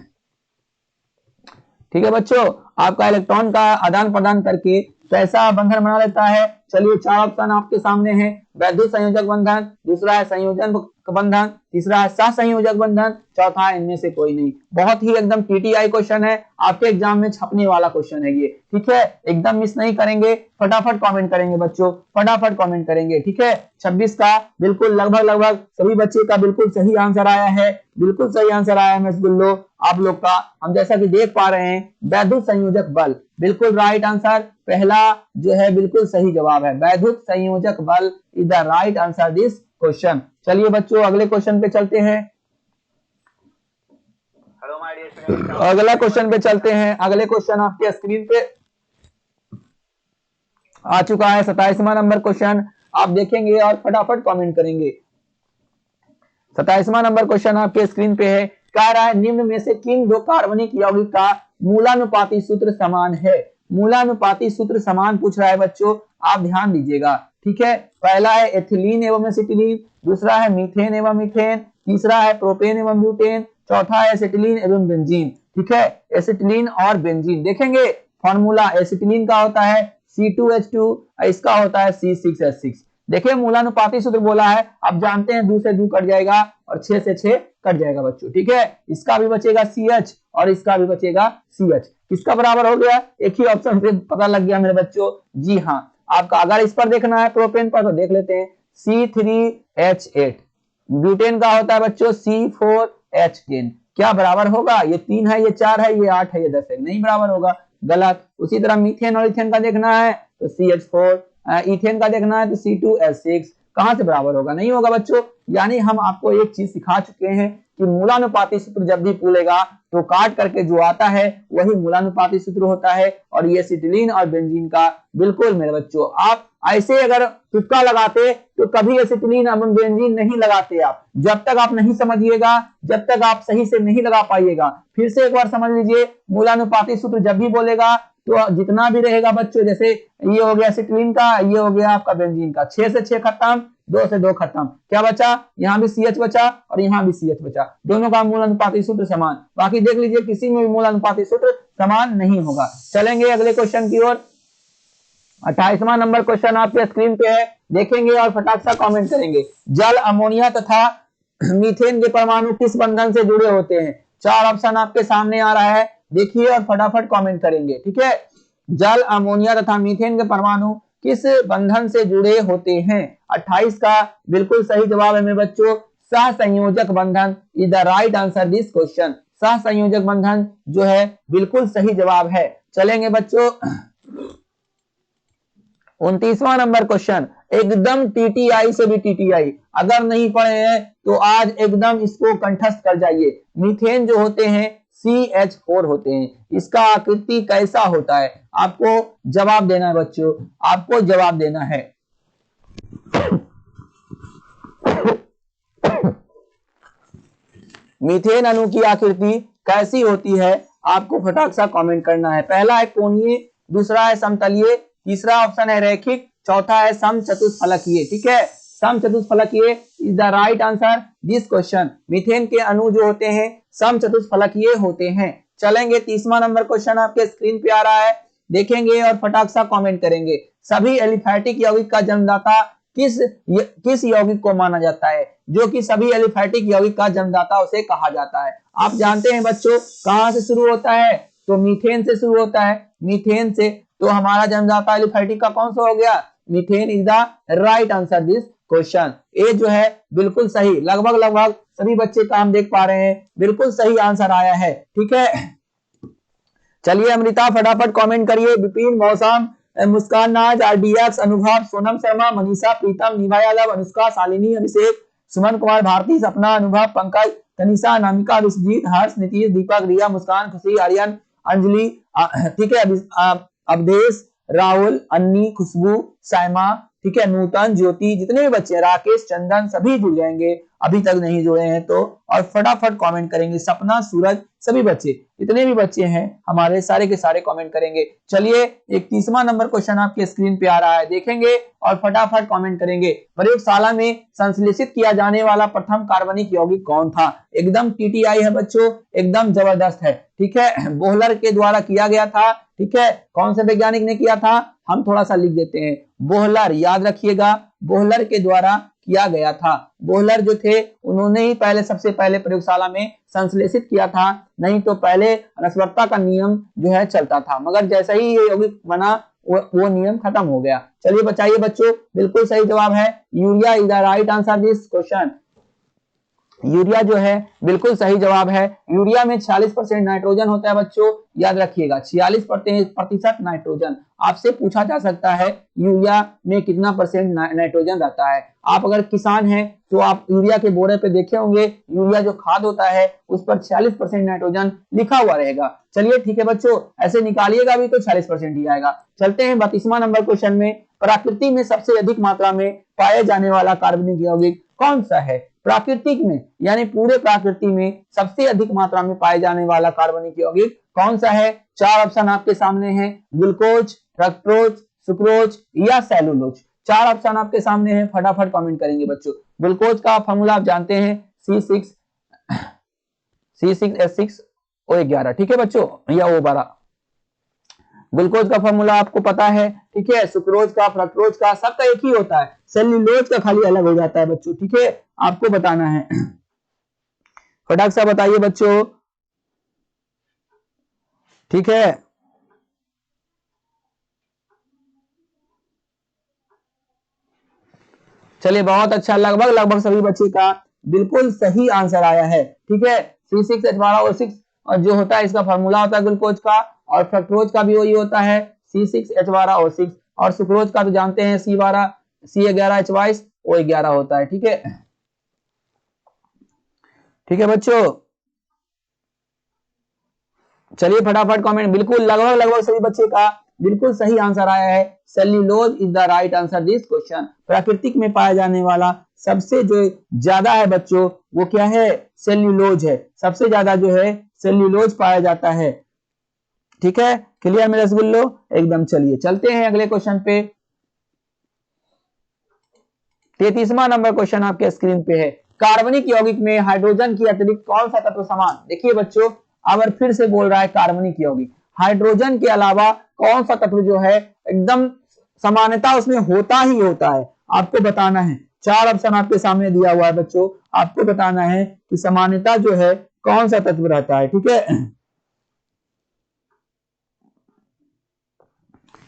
ठीक है बच्चों। आपका इलेक्ट्रॉन का आदान प्रदान करके कैसा बंधन बना लेता है? चलिए 4 ऑप्शन आपके सामने हैं। वैद्युत संयोजक बंधन, दूसरा है संयोजन बंधन, तीसरा है सहसंयोजक बंधन, चौथा है इनमें से कोई नहीं। बहुत ही एकदम TTI क्वेश्चन है, आपके एग्जाम में छपने वाला क्वेश्चन है ये, ठीक है, एकदम मिस नहीं करेंगे। फटाफट कमेंट करेंगे बच्चों, फटाफट कमेंट करेंगे, ठीक है। 26 का बिल्कुल लगभग सभी बच्चे का बिल्कुल सही आंसर आया है, बिल्कुल सही आंसर आया है गुल्लो आप लोग का। हम जैसा कि देख पा रहे हैं, वैद्युत संयोजक बल बिल्कुल राइट आंसर, पहला जो है बिल्कुल सही जवाब है। वैद्युत संयोजक बल is the right answer this question. चलिए बच्चों अगले क्वेश्चन पे चलते हैं। अगला क्वेश्चन पे चलते हैं। अगले क्वेश्चन आपके स्क्रीन पे आ चुका है। 27वां नंबर क्वेश्चन आप देखेंगे और फटाफट कमेंट करेंगे। 27वां नंबर क्वेश्चन आपके स्क्रीन पे है। कह रहा है निम्न में से किन 2 कार्बनिक यौगिक का मूलानुपाती सूत्र समान है? मूलानुपाती सूत्र समान पूछ रहा है बच्चों, आप ध्यान दीजिएगा, ठीक है। पहला है एथिलीन एवं एसिटिलीन, दूसरा है मीथेन एवं मीथेन, तीसरा है प्रोपेन एवं ब्यूटेन, चौथा है एसिटिलीन एवं बेंजीन, ठीक है। एसिटिलीन और बेंजीन देखेंगे। फॉर्मूला एसिटिलीन का होता है C2H2, इसका होता है C6H6। देखिए मूलानुपाती सूत्र बोला है, आप जानते हैं 2 से 2 कट जाएगा और 6 से 6 कट जाएगा बच्चों, ठीक है। इसका भी बचेगा CH और इसका भी बचेगा CH। किसका बराबर हो गया? एक ही ऑप्शन से पता लग गया मेरे बच्चों, जी हाँ। आपका अगर इस पर देखना है प्रोपेन पर, तो देख लेते हैं C3H8। ब्यूटेन का होता है बच्चों C4H10। क्या बराबर होगा? ये 3 है, ये 4 है, ये 8 है, ये 10 है, नहीं बराबर होगा, गलत। उसी तरह मीथेन और इथेन का देखना है तो CH4, इथेन का देखना है तो C2H6। कहां से बराबर होगा? नहीं होगा बच्चों। यानी हम आपको एक चीज सिखा चुके हैं कि मूलानुपाती सूत्र जब भी पूछेगा तो काट करके जो आता है वही मूलानुपाती सूत्र होता है। और ये एसिटिलीन और बेंजीन का बिल्कुल मेरे बच्चों, आप ऐसे अगर तुक्का लगाते तो कभी एसिटिलीन और बेंजीन नहीं लगाते आप। जब तक आप नहीं समझिएगा, जब तक आप सही से नहीं लगा पाइएगा। फिर से एक बार समझ लीजिए, मूलानुपाती सूत्र जब भी बोलेगा तो जितना भी रहेगा बच्चों, जैसे ये हो गया एसिटिलीन का, ये हो गया आपका बेंजीन का, 6 से 6 खत्म, 2 से 2 खत्म, क्या बचा? यहाँ भी CH बचा और यहाँ भी CH बचा, दोनों का मूलानुपाती सूत्र समान। बाकी देख लीजिए किसी में भी मूलानुपाती सूत्र समान नहीं होगा। चलेंगे अगले क्वेश्चन की ओर। 28वां नंबर क्वेश्चन आपके स्क्रीन पे है, देखेंगे और फटाक सा कमेंट करेंगे। जल, अमोनिया तथा मीथेन के परमाणु किस बंधन से जुड़े होते हैं? 4 ऑप्शन आपके सामने आ रहा है, देखिए और फटाफट कमेंट करेंगे। ठीक है, जल, अमोनिया तथा मीथेन के परमाणु किस बंधन से जुड़े होते हैं? 28 का बिल्कुल सही जवाब है मेरे बच्चों, सहसंयोजक बंधन is the right answer this question. सहसंयोजक बंधन जो है बिल्कुल सही जवाब है। चलेंगे बच्चों 29वां नंबर क्वेश्चन, एकदम टीटीआई से भी टीटीआई, अगर नहीं पढ़े हैं तो आज एकदम इसको कंठस्थ कर जाइए। मीथेन जो होते हैं CH4 होते हैं, इसका आकृति कैसा होता है? आपको जवाब देना है बच्चों, आपको जवाब देना है। मीथेन अणु की आकृति कैसी होती है? आपको फटाक सा कमेंट करना है। पहला है कोणीय, दूसरा है समतलीय, तीसरा ऑप्शन है रैखिक, चौथा है समचतुष्फलकीय। ठीक है, समचतुष्फलकीय is the right answer this question. Methane के अणु जो होते हैं समचतुष्फलकीय होते हैं। चलेंगे 30वां नंबर क्वेश्चन आपके स्क्रीन पे आ रहा है, देखेंगे और फटाक सा कमेंट करेंगे। सभी एलिफैटिक यौगिक का जन्मदाता किस यौगिक को माना जाता है? जो कि सभी एलिफैटिक यौगिक का जन्मदाता उसे कहा जाता है। आप जानते हैं बच्चों कहां से शुरू होता है? तो मीथेन से शुरू होता है, मीथेन से। तो हमारा जन्मदाता एलिफैटिक का कौन सा हो गया? Methane is the right answer this question. ए जो है बिल्कुल सही, लगभग सभी बच्चे काम देख पा रहे हैं, बिल्कुल सही आंसर आया है। ठीक है, चलिए अमृता फटाफट कमेंट करिए। विपिन, मौसम, मुस्कान नाज, RDX, अनुभव, सोनम शर्मा, मनीषा, प्रीतम, निभा यादव, अनुष्का, शालिनी, अभिषेक, सुमन कुमार, भारती, सपना, अनुभव, पंकज, तनिषा, अनामिका, विश्वजीत, हर्ष, नीतीश, दीपक, रिया, मुस्कान, खुशी, आर्यन, अंजलि, ठीक है, अवधेश, राहुल, अन्नी, खुशबू, साइमा, ठीक है, नूतन, ज्योति, जितने भी बच्चे, राकेश, चंदन, सभी जुड़ जाएंगे अभी तक नहीं जुड़े हैं तो, और फटाफट कमेंट करेंगे। सपना, सूरज, सभी बच्चे, जितने भी बच्चे हैं हमारे सारे के सारे कमेंट करेंगे। चलिए 31वां नंबर क्वेश्चन आपके स्क्रीन पे आ रहा है, देखेंगे और फटाफट कमेंट करेंगे। प्रयोगशाला में संश्लेषित किया जाने वाला प्रथम कार्बनिक यौगिक कौन था? एकदम टीटीआई है बच्चों, एकदम जबरदस्त है। ठीक है, बोहलर के द्वारा किया गया था। ठीक है, कौन से वैज्ञानिक ने किया था? हम थोड़ा सा लिख देते हैं, बोहलर, याद रखिएगा, बोहलर के द्वारा किया गया था। बोहलर जो थे उन्होंने ही पहले सबसे पहले प्रयोगशाला में संश्लेषित किया था, नहीं तो पहले अनस्वरता का नियम जो है चलता था, मगर जैसे ही ये यौगिक बना वो नियम खत्म हो गया। चलिए बचाइए बच्चों, बिल्कुल सही जवाब है urea is the right answer this question. Urea जो है बिल्कुल सही जवाब है। यूरिया में 46% नाइट्रोजन होता है बच्चों, याद रखिएगा 46% नाइट्रोजन। आपसे पूछा जा सकता है यूरिया में कितना परसेंट नाइट्रोजन रहता है। आप अगर किसान हैं तो आप यूरिया के बोरे पे देखे होंगे, यूरिया जो खाद होता है उस पर 46% नाइट्रोजन लिखा हुआ रहेगा। चलिए ठीक है बच्चों, ऐसे निकालिएगा भी तो 46% ही आएगा। चलते हैं 32वां नंबर क्वेश्चन में। प्रकृति में सबसे अधिक मात्रा में पाए जाने वाला कार्बनिक यौगिक कौन सा है? प्राकृतिक में यानी पूरे प्रकृति में सबसे अधिक मात्रा में पाए जाने वाला कार्बनिक यौगिक कौन सा है? 4 ऑप्शन आपके सामने हैं, ग्लूकोज, फ्रक्टोज, सुक्रोज या सेलुलोज। 4 ऑप्शन आपके सामने हैं, फटाफट कमेंट करेंगे बच्चों। ग्लूकोज का फॉर्मूला आप जानते हैं C6H6O11, ठीक है बच्चों, या O12। ग्लूकोज का फॉर्मूला आपको पता है, ठीक है। सुक्रोज का, फ्रक्टोज का, सबका एक ही होता है, सेल्यूलोज का खाली अलग हो जाता है बच्चों, ठीक है, आपको बताना है। फटाक सा बताइए बच्चों, ठीक है। चलिए बहुत अच्छा, लगभग सभी बच्चे का बिल्कुल सही आंसर आया है, ठीक है। C6H12O6 और जो होता है इसका फॉर्मूला होता है ग्लूकोज का, और फ्रक्टोज का भी वही होता है C6H12O6, और सुक्रोज का तो जानते हैं C11H22O11 होता है, ठीक है। ठीक है बच्चों, चलिए फटाफट कमेंट, बिल्कुल लगभग सभी बच्चे का बिल्कुल सही आंसर आया है। Cellulose is the right answer this question. प्राकृतिक में पाया जाने वाला सबसे जो ज्यादा है बच्चों वो क्या है? सेल्यूलोज है, सबसे ज्यादा जो है सेल्यूलोज पाया जाता है, ठीक है। क्लियर मेरे रसगुल्लो, एकदम। चलिए चलते हैं अगले क्वेश्चन पे। 33वां नंबर क्वेश्चन आपके स्क्रीन पे है। कार्बनिक यौगिक में हाइड्रोजन की अतिरिक्त कौन सा तत्व समान? देखिए बच्चों, अब फिर से बोल रहा है कार्बनिक यौगिक, हाइड्रोजन के अलावा कौन सा तत्व जो है एकदम समानता उसमें होता ही होता है। आपको बताना है, 4 ऑप्शन आपके सामने दिया हुआ है बच्चों, आपको बताना है कि समानता जो है कौन सा तत्व रहता है। ठीक है,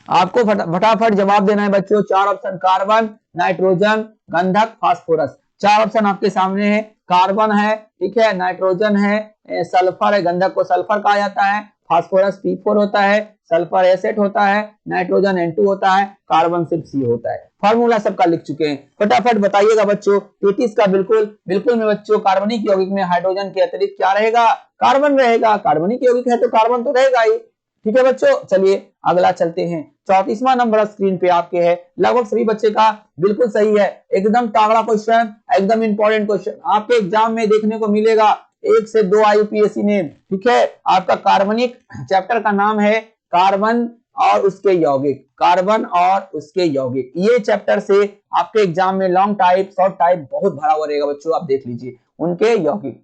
आपको फटाफट जवाब देना है बच्चों। 4 ऑप्शन, कार्बन, नाइट्रोजन, गंधक, फास्फोरस। 4 ऑप्शन आपके सामने है। कार्बन है, ठीक है, नाइट्रोजन है, सल्फर है, गंधक को सल्फर कहा जाता है, फास्फोरस P4 होता है, सल्फर S8 होता है, नाइट्रोजन N2 होता है, कार्बन सिर्फ C होता है। फॉर्मूला सबका लिख चुके हैं, फटाफट बताइएगा बच्चों। 33 का बिल्कुल बिल्कुल में बच्चों, कार्बनिक यौगिक में हाइड्रोजन के अतिरिक्त क्या रहेगा? कार्बन रहेगा। कार्बनिक यौगिक है तो कार्बन तो रहेगा ही। ठीक है बच्चों, चलिए अगला चलते हैं। 34वां नंबर स्क्रीन पे आपके है, लगभग सभी बच्चे का बिल्कुल सही है, एकदम तगड़ा क्वेश्चन, एकदम इंपॉर्टेंट क्वेश्चन आपके एग्जाम में देखने को मिलेगा। 1 से 2 IUPAC ने, ठीक है, आपका कार्बनिक चैप्टर का नाम है कार्बन और उसके यौगिक, कार्बन और उसके यौगिक। ये चैप्टर से आपके एग्जाम में लॉन्ग टाइप, शॉर्ट टाइप बहुत भरा हुआ रहेगा बच्चों, आप देख लीजिए उनके यौगिक।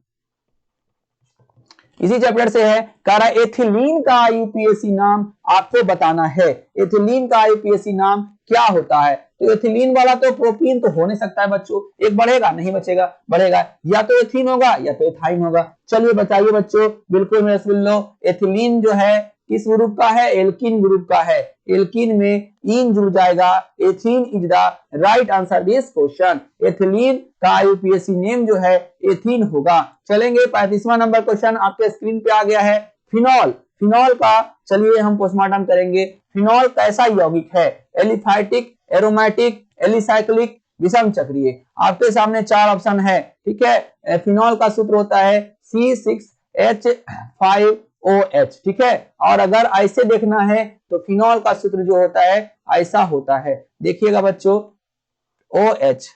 इसी चैप्टर से है, कह रहा है एथिलीन का IUPAC नाम आपको बताना है। एथिलीन का IUPAC नाम क्या होता है? तो एथिलीन वाला तो प्रोपीन तो हो नहीं सकता है बच्चों, एक बढ़ेगा नहीं बचेगा, बढ़ेगा, या तो एथीन होगा या तो एथाइन होगा। चलिए बताइए बच्चों, बिल्कुल मेरे सुन लो। एथिलीन जो है किस ग्रुप का है? एल्कीन ग्रुप का है। एल्कीन में इन जुड़ जाएगा, ethene is the right answer this question. Ethylene का IUPAC नेम जो है एथीन होगा। चलेंगे 35वां नंबर क्वेश्चन आपके स्क्रीन पे आ गया है, फिनॉल। फिनॉल का चलिए हम पोस्टमार्टम करेंगे। फिनॉल कैसा यौगिक है? एलिफैटिक, एरोमेटिक, एलिसाइक्लिक, विषम चक्रीय। आपके सामने 4 ऑप्शन है, ठीक है। फिनॉल का सूत्र होता है C6H5OH, ठीक है। और अगर ऐसे देखना है तो फिनॉल का सूत्र जो होता है ऐसा होता है, देखिएगा बच्चों, OH।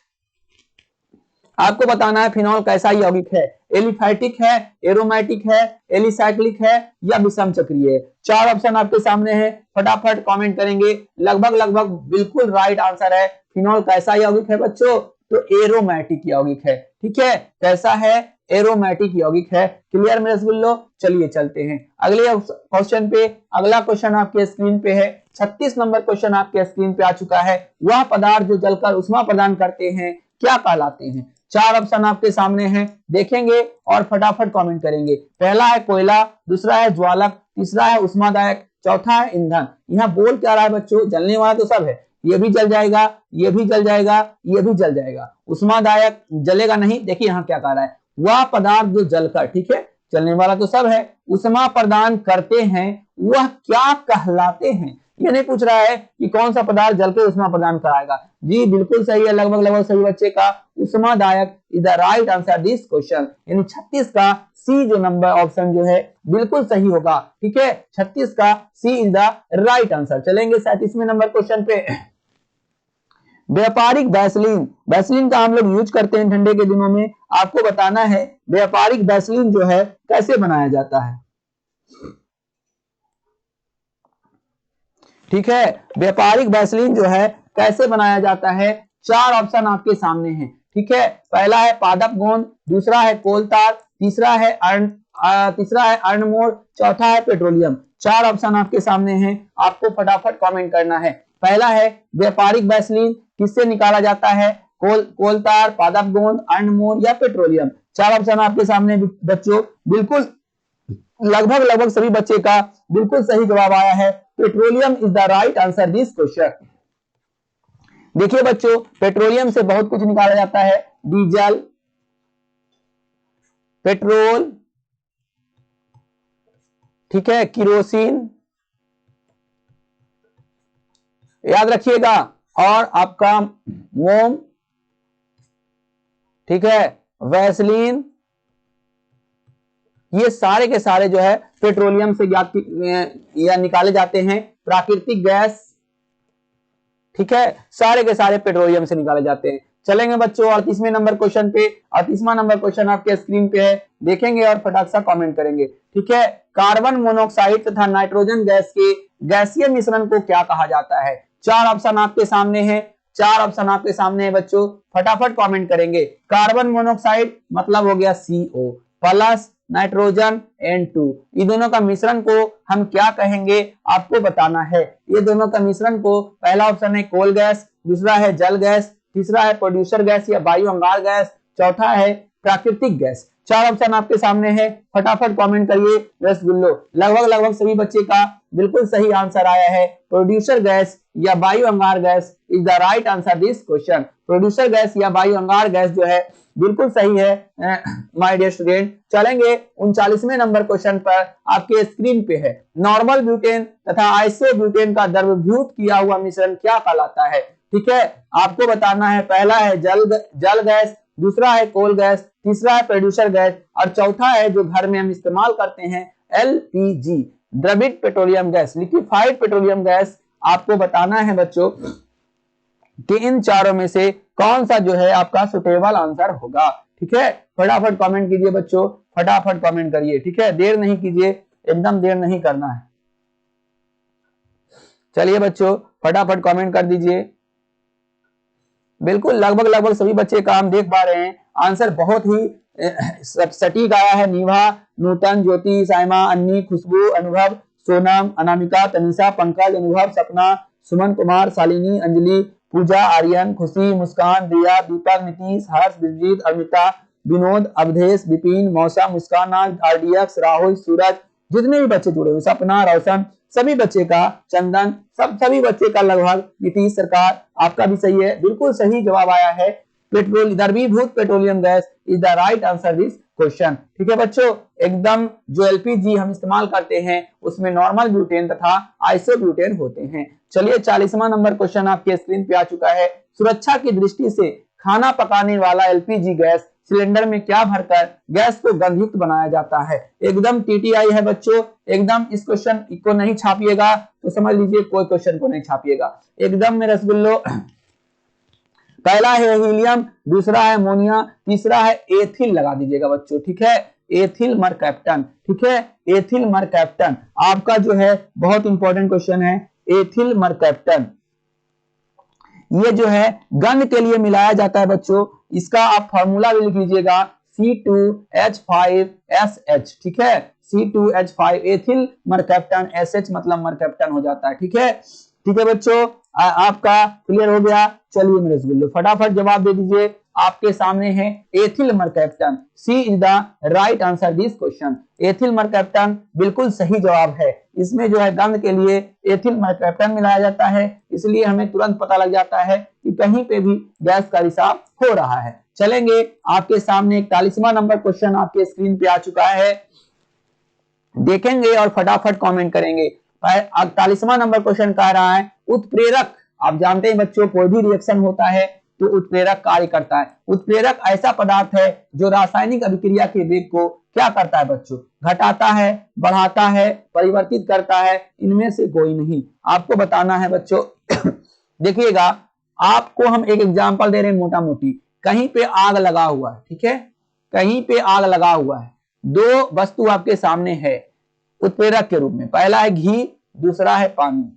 आपको बताना है फिनॉल कैसा यौगिक है, एलिफैटिक है, एरोमेटिक है, एलिसाइक्लिक है या विषम चक्रीय है। 4 ऑप्शन आपके सामने है, फटाफट कमेंट करेंगे। लगभग लगभग बिल्कुल राइट आंसर है। फिनॉल कैसा यौगिक है बच्चों? तो एरोमेटिक यौगिक है, ठीक है। कैसा है? एरोमेटिक यौगिक है। क्लियर मेरे रसगुल्लो? चलिए चलते हैं अगले क्वेश्चन पे। अगला क्वेश्चन आपके स्क्रीन पे है, 36 नंबर क्वेश्चन आपके स्क्रीन पे आ चुका है। वह पदार्थ जो जलकर उष्मा प्रदान करते हैं क्या कहलाते हैं? 4 ऑप्शन आपके सामने हैं, देखेंगे और फटाफट कमेंट करेंगे। पहला है कोयला, दूसरा है ज्वालक, तीसरा है उष्मादायक, चौथा है ईंधन। यहाँ बोल क्या रहा है बच्चों? जलने वाला तो सब है, ये भी जल जाएगा, ये भी जल जाएगा, ये भी जल जाएगा। उष्मादायक जलेगा नहीं। देखिए यहाँ क्या कह रहा है, वह पदार्थ जो जलकर, ठीक है, जलने वाला तो सब है, उष्मा प्रदान करते हैं वह क्या कहलाते हैं। ये नहीं पूछ रहा है कि कौन सा पदार्थ जल के उष्मा प्रदान कराएगा। जी बिल्कुल सही है, लगभग लगभग सभी बच्चे का उष्मादायक is the right answer this question. यानी 36 का सी जो नंबर ऑप्शन जो है बिल्कुल सही होगा, ठीक है। 36 का C is the right answer. चलेंगे 37वें नंबर क्वेश्चन पे। व्यापारिक वैसलीन, वैसलीन का हम लोग यूज करते हैं ठंडे के दिनों में। आपको बताना है व्यापारिक वैसलीन जो है कैसे बनाया जाता है, ठीक है। व्यापारिक वैसलीन जो है कैसे बनाया जाता है? 4 ऑप्शन आपके सामने हैं, ठीक है। पहला है पादप गोंद, दूसरा है कोलतार, तीसरा है अर्णमोड़, चौथा है पेट्रोलियम। 4 ऑप्शन आपके सामने हैं, आपको फटाफट कमेंट करना है। पहला है व्यापारिक वैसलीन किससे निकाला जाता है? कोलतार, पादप गोंद, अर्णमोड़ या पेट्रोलियम। 4 ऑप्शन आपके सामने बच्चों, बिल्कुल लगभग लगभग सभी बच्चे का बिल्कुल सही जवाब आया है। Petroleum is the right answer this question. देखिए बच्चों, पेट्रोलियम से बहुत कुछ निकाला जाता है, डीजल, पेट्रोल, ठीक है, किरोसिन, याद रखिएगा, और आपका मोम, ठीक है, वैसलीन, ये सारे के सारे जो है पेट्रोलियम से ज्ञात या निकाले जाते हैं। प्राकृतिक गैस, ठीक है, सारे के सारे पेट्रोलियम से निकाले जाते हैं। चलेंगे बच्चों 38वें नंबर क्वेश्चन पे। 38वां नंबर क्वेश्चन आपके स्क्रीन पे है, देखेंगे और फटाक सा कमेंट करेंगे, ठीक है। कार्बन मोनोऑक्साइड तथा नाइट्रोजन गैस के गैसीय मिश्रण को क्या कहा जाता है? 4 ऑप्शन आपके सामने हैं, 4 ऑप्शन आपके सामने है बच्चों, फटाफट कमेंट करेंगे। कार्बन मोनोऑक्साइड मतलब हो गया CO प्लस नाइट्रोजन N2। ये दोनों का मिश्रण को हम क्या कहेंगे आपको बताना है। ये दोनों का मिश्रण को पहला ऑप्शन है कोल गैस, दूसरा है जल गैस, तीसरा है प्रोड्यूसर गैस या वायु अंगार गैस, चौथा है प्राकृतिक गैस। चार ऑप्शन आपके सामने है, फटाफट कमेंट करिए रसगुल्लो। लगभग सभी बच्चे का बिल्कुल सही आंसर आया है, प्रोड्यूसर गैस या वायु अंगार gas is the right answer this question. Producer gas या वायु अंगार गैस जो है बिल्कुल सही है माय डियर स्टूडेंट। चलेंगे 39वें नंबर क्वेश्चन पर, आपके स्क्रीन पे है, नॉर्मल ब्यूटेन तथा आइसोब्यूटेन का द्रवीभूत किया हुआ मिश्रण क्या कहलाता है। ठीक है, आपको बताना है, पहला है जल गैस, दूसरा है कोल गैस, तीसरा है प्रोड्यूसर गैस और चौथा है जो घर में हम इस्तेमाल करते हैं LPG, द्रवित petroleum gas, liquefied petroleum gas. आपको बताना है बच्चों कि इन चारों में से कौन सा जो है आपका सुटेबल आंसर होगा। ठीक है, फटाफट कमेंट कीजिए बच्चों, फटाफट कमेंट करिए। ठीक है, देर नहीं कीजिए, एकदम देर नहीं करना है। चलिए बच्चों फटाफट कमेंट कर दीजिए। बिल्कुल लगभग सभी बच्चे का हम देख पा रहे हैं, आंसर बहुत ही सटीक आया है। नीवा, नूतन, ज्योति, साइमा, अन्नी, खुशबू, अनुभव, सोनम, अनामिका, तनिषा, पंकज, अनुभव, सपना, सुमन कुमार, शालिनी, अंजलि, पूजा, आर्यन, खुशी, मुस्कान, दिया, दीपक, नीतीश, हर्ष, विरजीत, अमिता, विनोद, अवधेश, विपिन, मौसा, मुस्कान, RDX, राहुल, सूरज, जितने भी बच्चे जुड़े हुए, सपना, रोशन, सभी बच्चे का, चंदन, सभी बच्चे का लगभग, नीतीश सरकार आपका भी सही है, बिल्कुल सही जवाब आया है। द्रवीभूत petroleum gas is the right answer this question. ठीक है बच्चों, एकदम जो LPG हम इस्तेमाल करते हैं उसमें नॉर्मल ब्यूटेन तथा आइसोब्यूटेन होते हैं। चलिए 40वां नंबर क्वेश्चन आपके स्क्रीन पे आ चुका है। सुरक्षा की दृष्टि से खाना पकाने वाला LPG गैस सिलेंडर में क्या भरकर गैस को गंधयुक्त बनाया जाता है। एकदम TTI है बच्चों, एकदम इस क्वेश्चन को नहीं छापिएगा तो समझ लीजिए कोई क्वेश्चन को नहीं छापिएगा, एकदम में रसगुल्लो। पहला है हीलियम, दूसरा है अमोनिया, तीसरा है एथिल लगा दीजिएगा बच्चों। ठीक है, एथिल मरकैप्टन। ठीक है, एथिल मरकैप्टन आपका जो है बहुत इंपॉर्टेंट क्वेश्चन है। एथिल मरकैप्टन ये जो है गंध के लिए मिलाया जाता है बच्चों, इसका आप फॉर्मूला भी लिख लीजिएगा C2H5SH। ठीक है, C2H5 एथिल मरकैप्टन, SH मतलब मरकैप्टन हो जाता है। ठीक है, ठीक है बच्चों, आपका क्लियर हो गया। चलिए मेरे रसगुल्लो फटाफट जवाब दे दीजिए, आपके सामने है ethyl mercaptan, C is the right answer this question. Ethyl mercaptan बिल्कुल सही जवाब है, इसमें जो है गंध के लिए एथिल मरकैप्टन मिलाया जाता है, इसलिए हमें तुरंत पता लग जाता है कि कहीं पे भी गैस का रिसाव हो रहा है। चलेंगे आपके सामने 41वां नंबर क्वेश्चन आपके स्क्रीन पे आ चुका है, देखेंगे और फटाफट कमेंट करेंगे। 41वां नंबर क्वेश्चन कह रहा है उत्प्रेरक, आप जानते हैं बच्चों कोई भी रिएक्शन होता है तो उत्प्रेरक कार्य करता है। उत्प्रेरक ऐसा पदार्थ है जो रासायनिक अभिक्रिया के वेग को क्या करता है बच्चों, घटाता है, बढ़ाता है, परिवर्तित करता है, इनमें से कोई नहीं। आपको बताना है बच्चों देखिएगा, आपको हम एक एग्जांपल दे रहे हैं मोटा मोटी, कहीं पे आग लगा हुआ है। ठीक है, कहीं पे आग लगा हुआ है, दो वस्तु आपके सामने है उत्प्रेरक के रूप में, पहला है घी, दूसरा है पानी।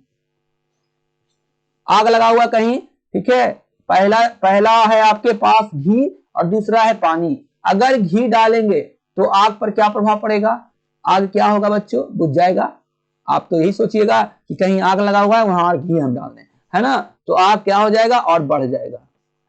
आग लगा हुआ कहीं, ठीक है, पहला है आपके पास घी और दूसरा है पानी। अगर घी डालेंगे तो आग पर क्या प्रभाव पड़ेगा, आग क्या होगा बच्चों, बुझ जाएगा। आप तो यही सोचिएगा कि कहीं आग लगा हुआ है वहां घी हम डाल दें, है ना, तो आग क्या हो जाएगा और बढ़ जाएगा,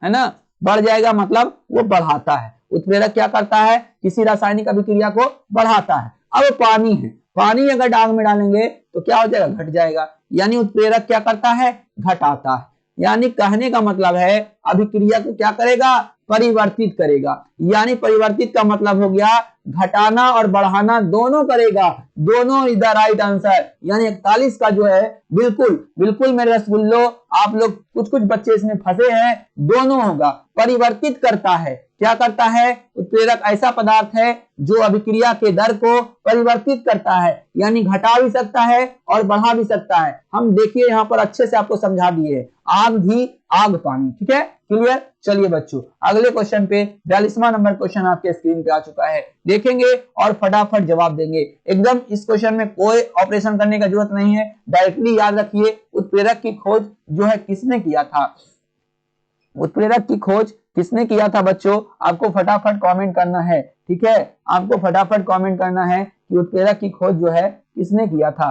है ना, बढ़ जाएगा मतलब वो बढ़ाता है। उत्प्रेरक क्या करता है, किसी रासायनिक अभिक्रिया को बढ़ाता है। अब पानी है, पानी अगर आग में डालेंगे तो क्या हो जाएगा, घट जाएगा। यानी उत्प्रेरक क्या करता है, घटाता है। यानी कहने का मतलब है अभिक्रिया को क्या करेगा, परिवर्तित करेगा। यानी परिवर्तित का मतलब हो गया घटाना और बढ़ाना दोनों करेगा, दोनों इज द राइट आंसर। यानी 41 का जो है बिल्कुल मेरे रसगुल्लो, आप लोग कुछ बच्चे इसमें फंसे हैं, दोनों होगा। परिवर्तित करता है, क्या करता है, उत्प्रेरक ऐसा पदार्थ है जो अभिक्रिया के दर को परिवर्तित करता है, यानी घटा भी सकता है और बढ़ा भी सकता है। हम देखिए यहाँ पर अच्छे से आपको समझा दिए, आग घी आग पानी। ठीक है, क्लियर। चलिए बच्चों अगले क्वेश्चन पे 42वां नंबर क्वेश्चन आपके स्क्रीन पे आ चुका है, देखेंगे और फटाफट जवाब देंगे। एकदम इस क्वेश्चन में कोई ऑपरेशन करने का जरूरत नहीं है, डायरेक्टली याद रखिए उत्प्रेरक की खोज जो है किसने किया था, उत्प्रेरक की खोज किसने किया था बच्चों, आपको फटाफट कमेंट करना है। ठीक है, आपको फटाफट कमेंट करना है कि उत्प्रेरक की खोज जो है किसने किया था।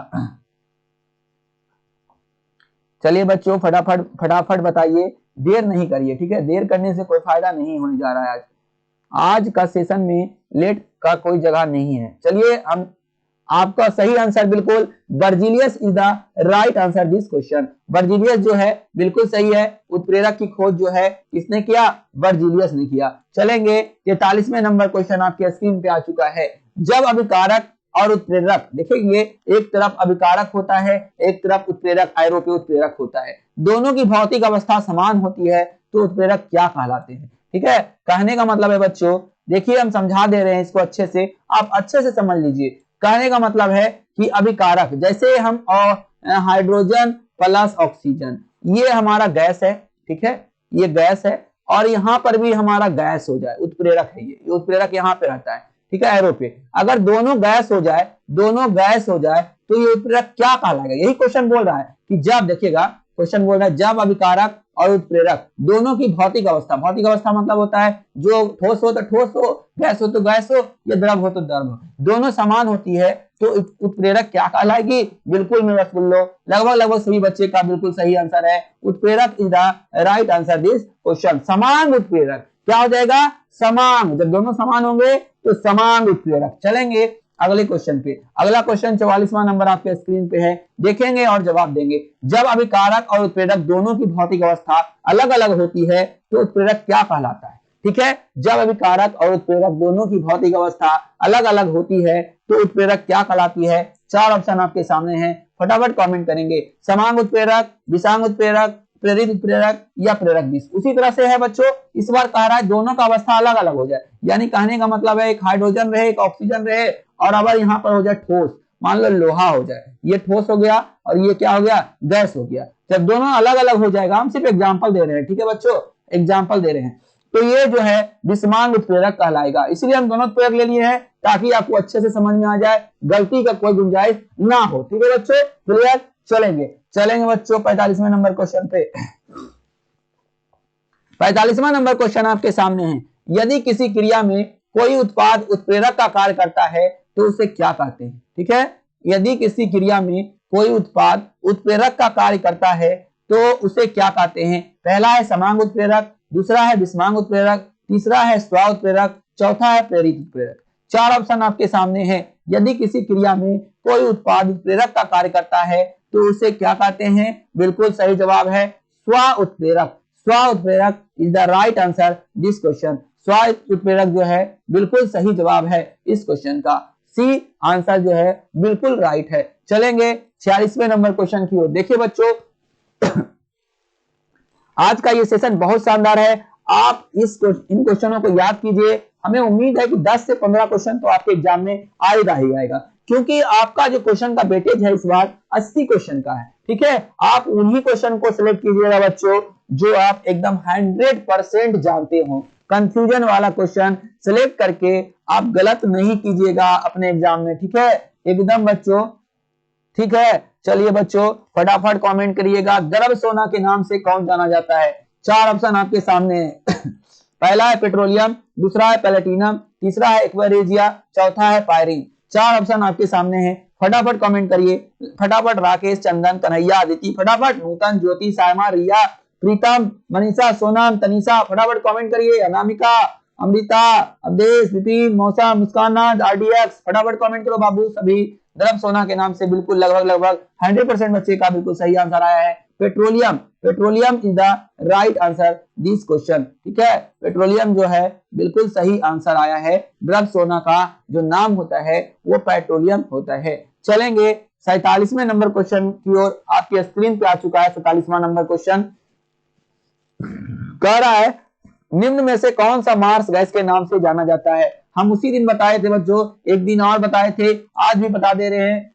चलिए बच्चों फटाफट फटाफट बताइए, देर नहीं करिए, ठीक है, देर करने से कोई फायदा नहीं होने जा रहा है। आज का सेशन में लेट का कोई जगह नहीं है। चलिए हम आपका सही आंसर बिल्कुल Berzelius is the right answer this question. Berzelius जो है बिल्कुल सही है। उत्प्रेरक की खोज जो है किसने किया? बर्जीलियस ने किया। चलेंगे 43वें नंबर क्वेश्चन आपके स्क्रीन पे आ चुका है। जब अभिकारक और उत्प्रेरक, देखिए एक तरफ अभिकारक होता है, एक तरफ उत्प्रेरक आयरोपीय उत्प्रेरक होता है, दोनों की भौतिक अवस्था समान होती है तो उत्प्रेरक क्या कहलाते हैं? ठीक है, कहने का मतलब है बच्चों, देखिए हम समझा दे रहे हैं इसको अच्छे से, आप अच्छे से समझ लीजिए। कहने का मतलब है कि अभिकारक, जैसे हम हाइड्रोजन प्लस ऑक्सीजन, ये हमारा गैस है, ठीक है, ये गैस है, और यहां पर भी हमारा गैस हो जाए, उत्प्रेरक है ये उत्प्रेरक यहाँ पे रहता है, ठीक है, एरो पे। अगर दोनों गैस हो जाए, दोनों गैस हो जाए तो ये उत्प्रेरक क्या कहलाएगा? यही क्वेश्चन बोल रहा है कि जब, देखिएगा क्वेश्चन बोल रहा है जब अभिकारक और उत्प्रेरक दोनों की भौतिक अवस्था, भौतिक अवस्था मतलब होता है जो ठोस हो तो ठोस हो, गैस हो तो गैस हो, या द्रव हो तो द्रव हो, दोनों समान होती है तो उत्प्रेरक क्या कहलाएगी? बिल्कुल मेरे रसगुल्लो, लगभग सभी बच्चे का बिल्कुल सही आंसर है। उत्प्रेरक is the right answer this question. समान उत्प्रेरक क्या हो जाएगा? समान, जब दोनों समान होंगे तो समान उत्प्रेरक। चलेंगे अगले क्वेश्चन पे। अगला क्वेश्चन 44वां नंबर आपके स्क्रीन पे है, देखेंगे और जवाब देंगे। जब अभिकारक और उत्प्रेरक दोनों की भौतिक अवस्था अलग अलग होती है तो उत्प्रेरक क्या कहलाता है? ठीक है, जब अभिकारक और उत्प्रेरक दोनों की भौतिक अवस्था अलग अलग होती है तो उत्प्रेरक क्या कहलाती है? 4 ऑप्शन आपके सामने हैं, फटाफट कमेंट करेंगे। समांग उत्प्रेरक, विषांग उत्प्रेरक, प्रेरित उत्प्रेरक या प्रेरक विष। उसी तरह से है बच्चों, इस बार कह रहा है दोनों का अवस्था अलग अलग हो जाए, यानी कहने का मतलब है एक हाइड्रोजन रहे, एक ऑक्सीजन रहे, और अब यहाँ पर हो जाए ठोस, मान लो लोहा हो जाए, ये ठोस हो गया और ये क्या हो गया? गैस हो गया। जब दोनों अलग अलग हो जाएगा, हम सिर्फ एग्जाम्पल दे रहे हैं, ठीक है बच्चों, एग्जाम्पल दे रहे हैं, तो ये जो है विषमांग उत्प्रेरक कहलाएगा। इसलिए हम दोनों उत्प्रेरक ले लिए हैं ताकि आपको अच्छे से समझ में आ जाए, गलती का कोई गुंजाइश ना हो, ठीक है बच्चों, क्लियर। चलेंगे बच्चों 45वें नंबर क्वेश्चन पे। 45वां नंबर क्वेश्चन आपके सामने है। यदि किसी क्रिया में कोई उत्पाद उत्प्रेरक का कार्य करता है तो उसे क्या कहते हैं? ठीक है, यदि किसी क्रिया में कोई उत्पाद उत्प्रेरक का कार्य करता है तो उसे क्या कहते हैं? पहला है समांग उत्प्रेरक, दूसरा है विषमांग उत्प्रेरक, तीसरा है स्व उत्प्रेरक, चौथा है प्रेरित उत्प्रेरक। 4 ऑप्शन आपके सामने है। यदि किसी क्रिया में कोई उत्पाद उत्प्रेरक का कार्य करता है तो उसे क्या कहते हैं? बिल्कुल सही जवाब है स्व उत्प्रेरक। स्व उत्प्रेरक is the right answer this question. स्व उत्प्रेरक जो है बिल्कुल सही जवाब है इस क्वेश्चन का। सी आंसर जो है बिल्कुल राइट है। चलेंगे 46वें नंबर क्वेश्चन की ओर। देखिए बच्चों, आज का ये सेशन बहुत शानदार है। आप इन क्वेश्चनों को याद कीजिए। हमें उम्मीद है कि 10 से 15 क्वेश्चन तो आपके एग्जाम में आएगा ही आएगा, क्योंकि आपका जो क्वेश्चन का वेटेज है इस बार 80 क्वेश्चन का है। ठीक है, आप उन्हीं क्वेश्चन को सिलेक्ट कीजिएगा बच्चों जो आप एकदम 100% जानते हो। कंफ्यूजन वाला क्वेश्चन सिलेक्ट करके आप गलत नहीं कीजिएगा अपने एग्जाम में, ठीक है, एकदम बच्चों, ठीक है। चलिए बच्चों फटाफट कमेंट करिएगा, द्रव सोना के नाम से कौन जाना जाता है? 4 ऑप्शन आपके सामने है। पहला है पेट्रोलियम, दूसरा है प्लेटिनम, तीसरा है एक्वेरिजिया, चौथा है पायरीन। 4 ऑप्शन आपके सामने हैं, फटाफट कमेंट करिए। फटाफट राकेश, चंदन, कन्हैया, अदिति, फटाफट नूतन, ज्योति, सायमा, रिया, प्रीतम, मनीषा, सोनम, तनीषा, फटाफट कमेंट करिए। अनामिका, अमृता, अवधेश, विपिन, मौसा, मुस्कान, आरडीएक्स, फटाफट कमेंट करो बाबू। सभी द्रव सोना के नाम से बिल्कुल लगभग 100% बच्चे का बिल्कुल सही आंसर आया है petroleum. Petroleum is the right answer this question, ठीक है, पेट्रोलियम जो है बिल्कुल सही आंसर आया है। द्रव सोना का जो नाम होता है वो पेट्रोलियम होता है। चलेंगे 47वें नंबर क्वेश्चन की ओर। आपकी स्क्रीन पे आ चुका है 47वां नंबर क्वेश्चन। कह रहा है निम्न में से कौन सा मार्स गैस के नाम से जाना जाता है? हम उसी दिन बताए थे बच्चों, एक दिन और बताए थे, आज भी बता दे रहे हैं।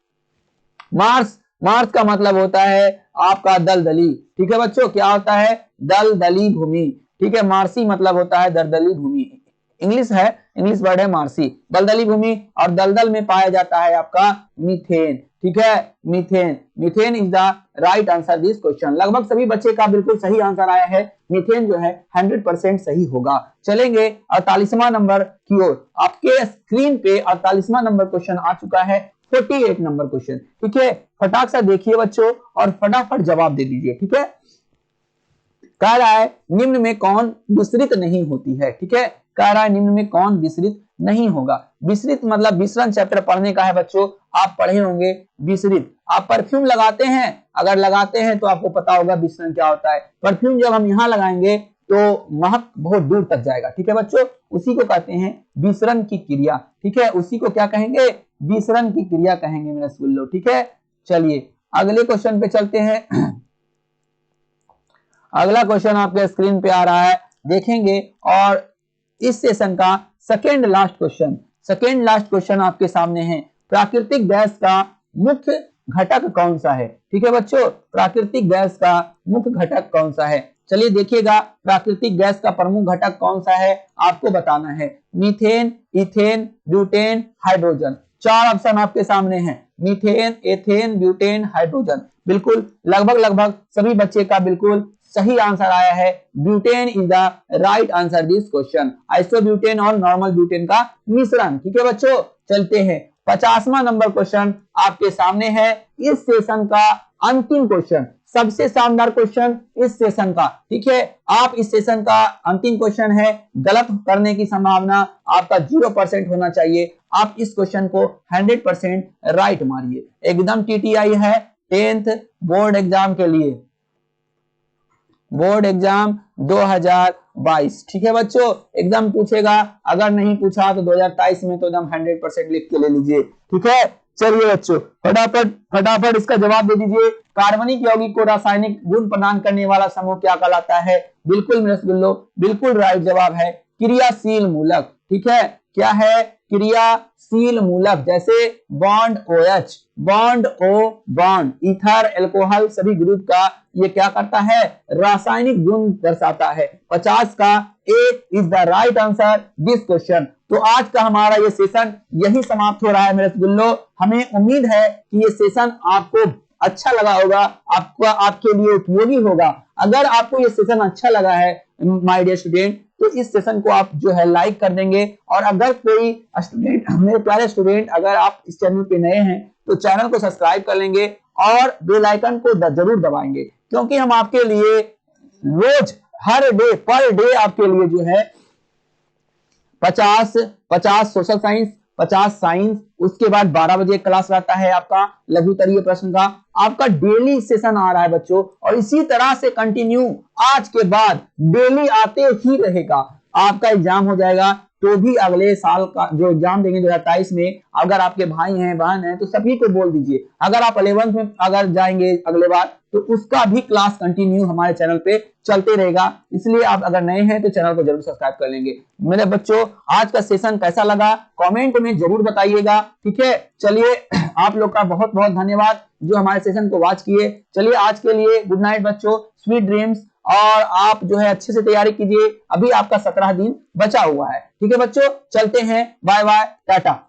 मार्स का मतलब होता है आपका दलदली, ठीक है बच्चों, क्या होता है? दलदली भूमि, ठीक है। मार्सी मतलब होता है दलदली भूमि, इंग्लिश वर्ड है मार्सी, दलदली भूमि। और दलदल में पाया जाता है आपका मीथेन, ठीक है, methane, methane is the right answer this question. लगभग सभी बच्चे का बिल्कुल सही आंसर आया है, मीथेन जो है 100% सही होगा। चलेंगे 48वां नंबर की ओर। आपके स्क्रीन पे 48वां नंबर क्वेश्चन आ चुका है, 48 नंबर क्वेश्चन। ठीक है, फटाक से देखिए बच्चों और फटाफट जवाब दे दीजिए। ठीक है, कह रहा है निम्न में कौन विसरित नहीं होती है। ठीक है, कह रहा है निम्न में कौन विसरित नहीं होगा। विसरित मतलब विसरण चैप्टर पढ़ने का है बच्चों, आप पढ़े होंगे विसरित। आप परफ्यूम लगाते हैं, अगर लगाते हैं तो आपको पता होगा विसरण क्या होता है। परफ्यूम जब हम यहाँ लगाएंगे तो महक बहुत दूर तक जाएगा। ठीक है बच्चों, उसी को कहते हैं विसरण की क्रिया। ठीक है, उसी को क्या कहेंगे, विसरण की क्रिया कहेंगे मेरे स्कूल। ठीक है, चलिए अगले क्वेश्चन पे चलते हैं। अगला क्वेश्चन आपके स्क्रीन पे आ रहा है, देखेंगे। और इस सेशन का सेकेंड लास्ट क्वेश्चन आपके सामने है। प्राकृतिक गैस का मुख्य घटक कौन सा है। ठीक है बच्चों, प्राकृतिक गैस का मुख्य घटक कौन सा है। चलिए देखिएगा, प्राकृतिक गैस का प्रमुख घटक कौन सा है आपको बताना है। Methane, ethane, butane, hydrogen. 4 option आपके सामने हैं, मीथेन, एथेन, ब्यूटेन, हाइड्रोजन। बिल्कुल लगभग सभी बच्चे का बिल्कुल सही आंसर आया है, butane is the right answer this question. Isobutane और नॉर्मल ब्यूटेन का मिश्रण। ठीक है बच्चों, चलते हैं 50वां नंबर क्वेश्चन आपके सामने है। इस सेशन का अंतिम क्वेश्चन, सबसे शानदार क्वेश्चन इस सेशन का। ठीक है, आप इस सेशन का अंतिम क्वेश्चन है, गलत करने की संभावना आपका 0% होना चाहिए। आप इस क्वेश्चन को 100% राइट मारिए। एकदम टीटीआई है 10th बोर्ड एग्जाम के लिए, बोर्ड एग्जाम 2022। ठीक है बच्चों, एकदम पूछेगा, अगर नहीं पूछा तो 2023 में तो एकदम 100% लिख के ले लीजिए। ठीक है, चलिए बच्चों फटाफट इसका जवाब दे दीजिए। कार्बनिक यौगिक को रासायनिक गुण प्रदान करने वाला समूह क्या कहलाता है। बिल्कुल मेरे गुल्लो, बिल्कुल राइट जवाब है क्रियाशील मूलक। ठीक है, क्या है, क्रियाशील मूलक। जैसे bond OH, bond O, bond ether, alcohol, सभी ग्रुप का ये क्या करता है, रासायनिक गुण दर्शाता है। 50 का A is the right answer this question. तो आज का हमारा ये सेशन यही समाप्त हो रहा है मेरे गुल्लो। हमें उम्मीद है कि ये सेशन आपको अच्छा लगा होगा, आपके लिए उपयोगी होगा। अगर आपको ये सेशन अच्छा लगा है माय डियर स्टूडेंट, तो इस सेशन को आप जो है लाइक कर देंगे। और अगर कोई स्टूडेंट, मेरे प्यारे स्टूडेंट, अगर आप इस चैनल पे नए हैं तो चैनल को सब्सक्राइब कर लेंगे और बेल आइकन को जरूर दबाएंगे, क्योंकि हम आपके लिए रोज हर डे पर डे आपके लिए जो है 50 सोशल साइंस, 50 साइंस, उसके बाद 12 बजे क्लास रहता है आपका लघुतरीय प्रश्न का। आपका डेली सेशन आ रहा है बच्चों, और इसी तरह से कंटिन्यू आज के बाद डेली आते ही रहेगा। आपका एग्जाम हो जाएगा तो भी अगले साल का जो एग्जाम देंगे 2023 में, अगर आपके भाई हैं बहन हैं तो सभी को बोल दीजिए। अगर आप 11th में अगर जाएंगे अगले बार तो उसका भी क्लास कंटिन्यू हमारे चैनल पे चलते रहेगा। इसलिए आप अगर नए हैं तो चैनल को जरूर सब्सक्राइब कर लेंगे। मेरे बच्चों, आज का सेशन कैसा लगा कमेंट में जरूर बताइएगा। ठीक है, चलिए आप लोग का बहुत बहुत धन्यवाद जो हमारे सेशन को वॉच किए। चलिए आज के लिए गुड नाइट बच्चों, स्वीट ड्रीम्स, और आप जो है अच्छे से तैयारी कीजिए। अभी आपका 17 दिन बचा हुआ है। ठीक है बच्चों, चलते हैं, बाय बाय, टाटा।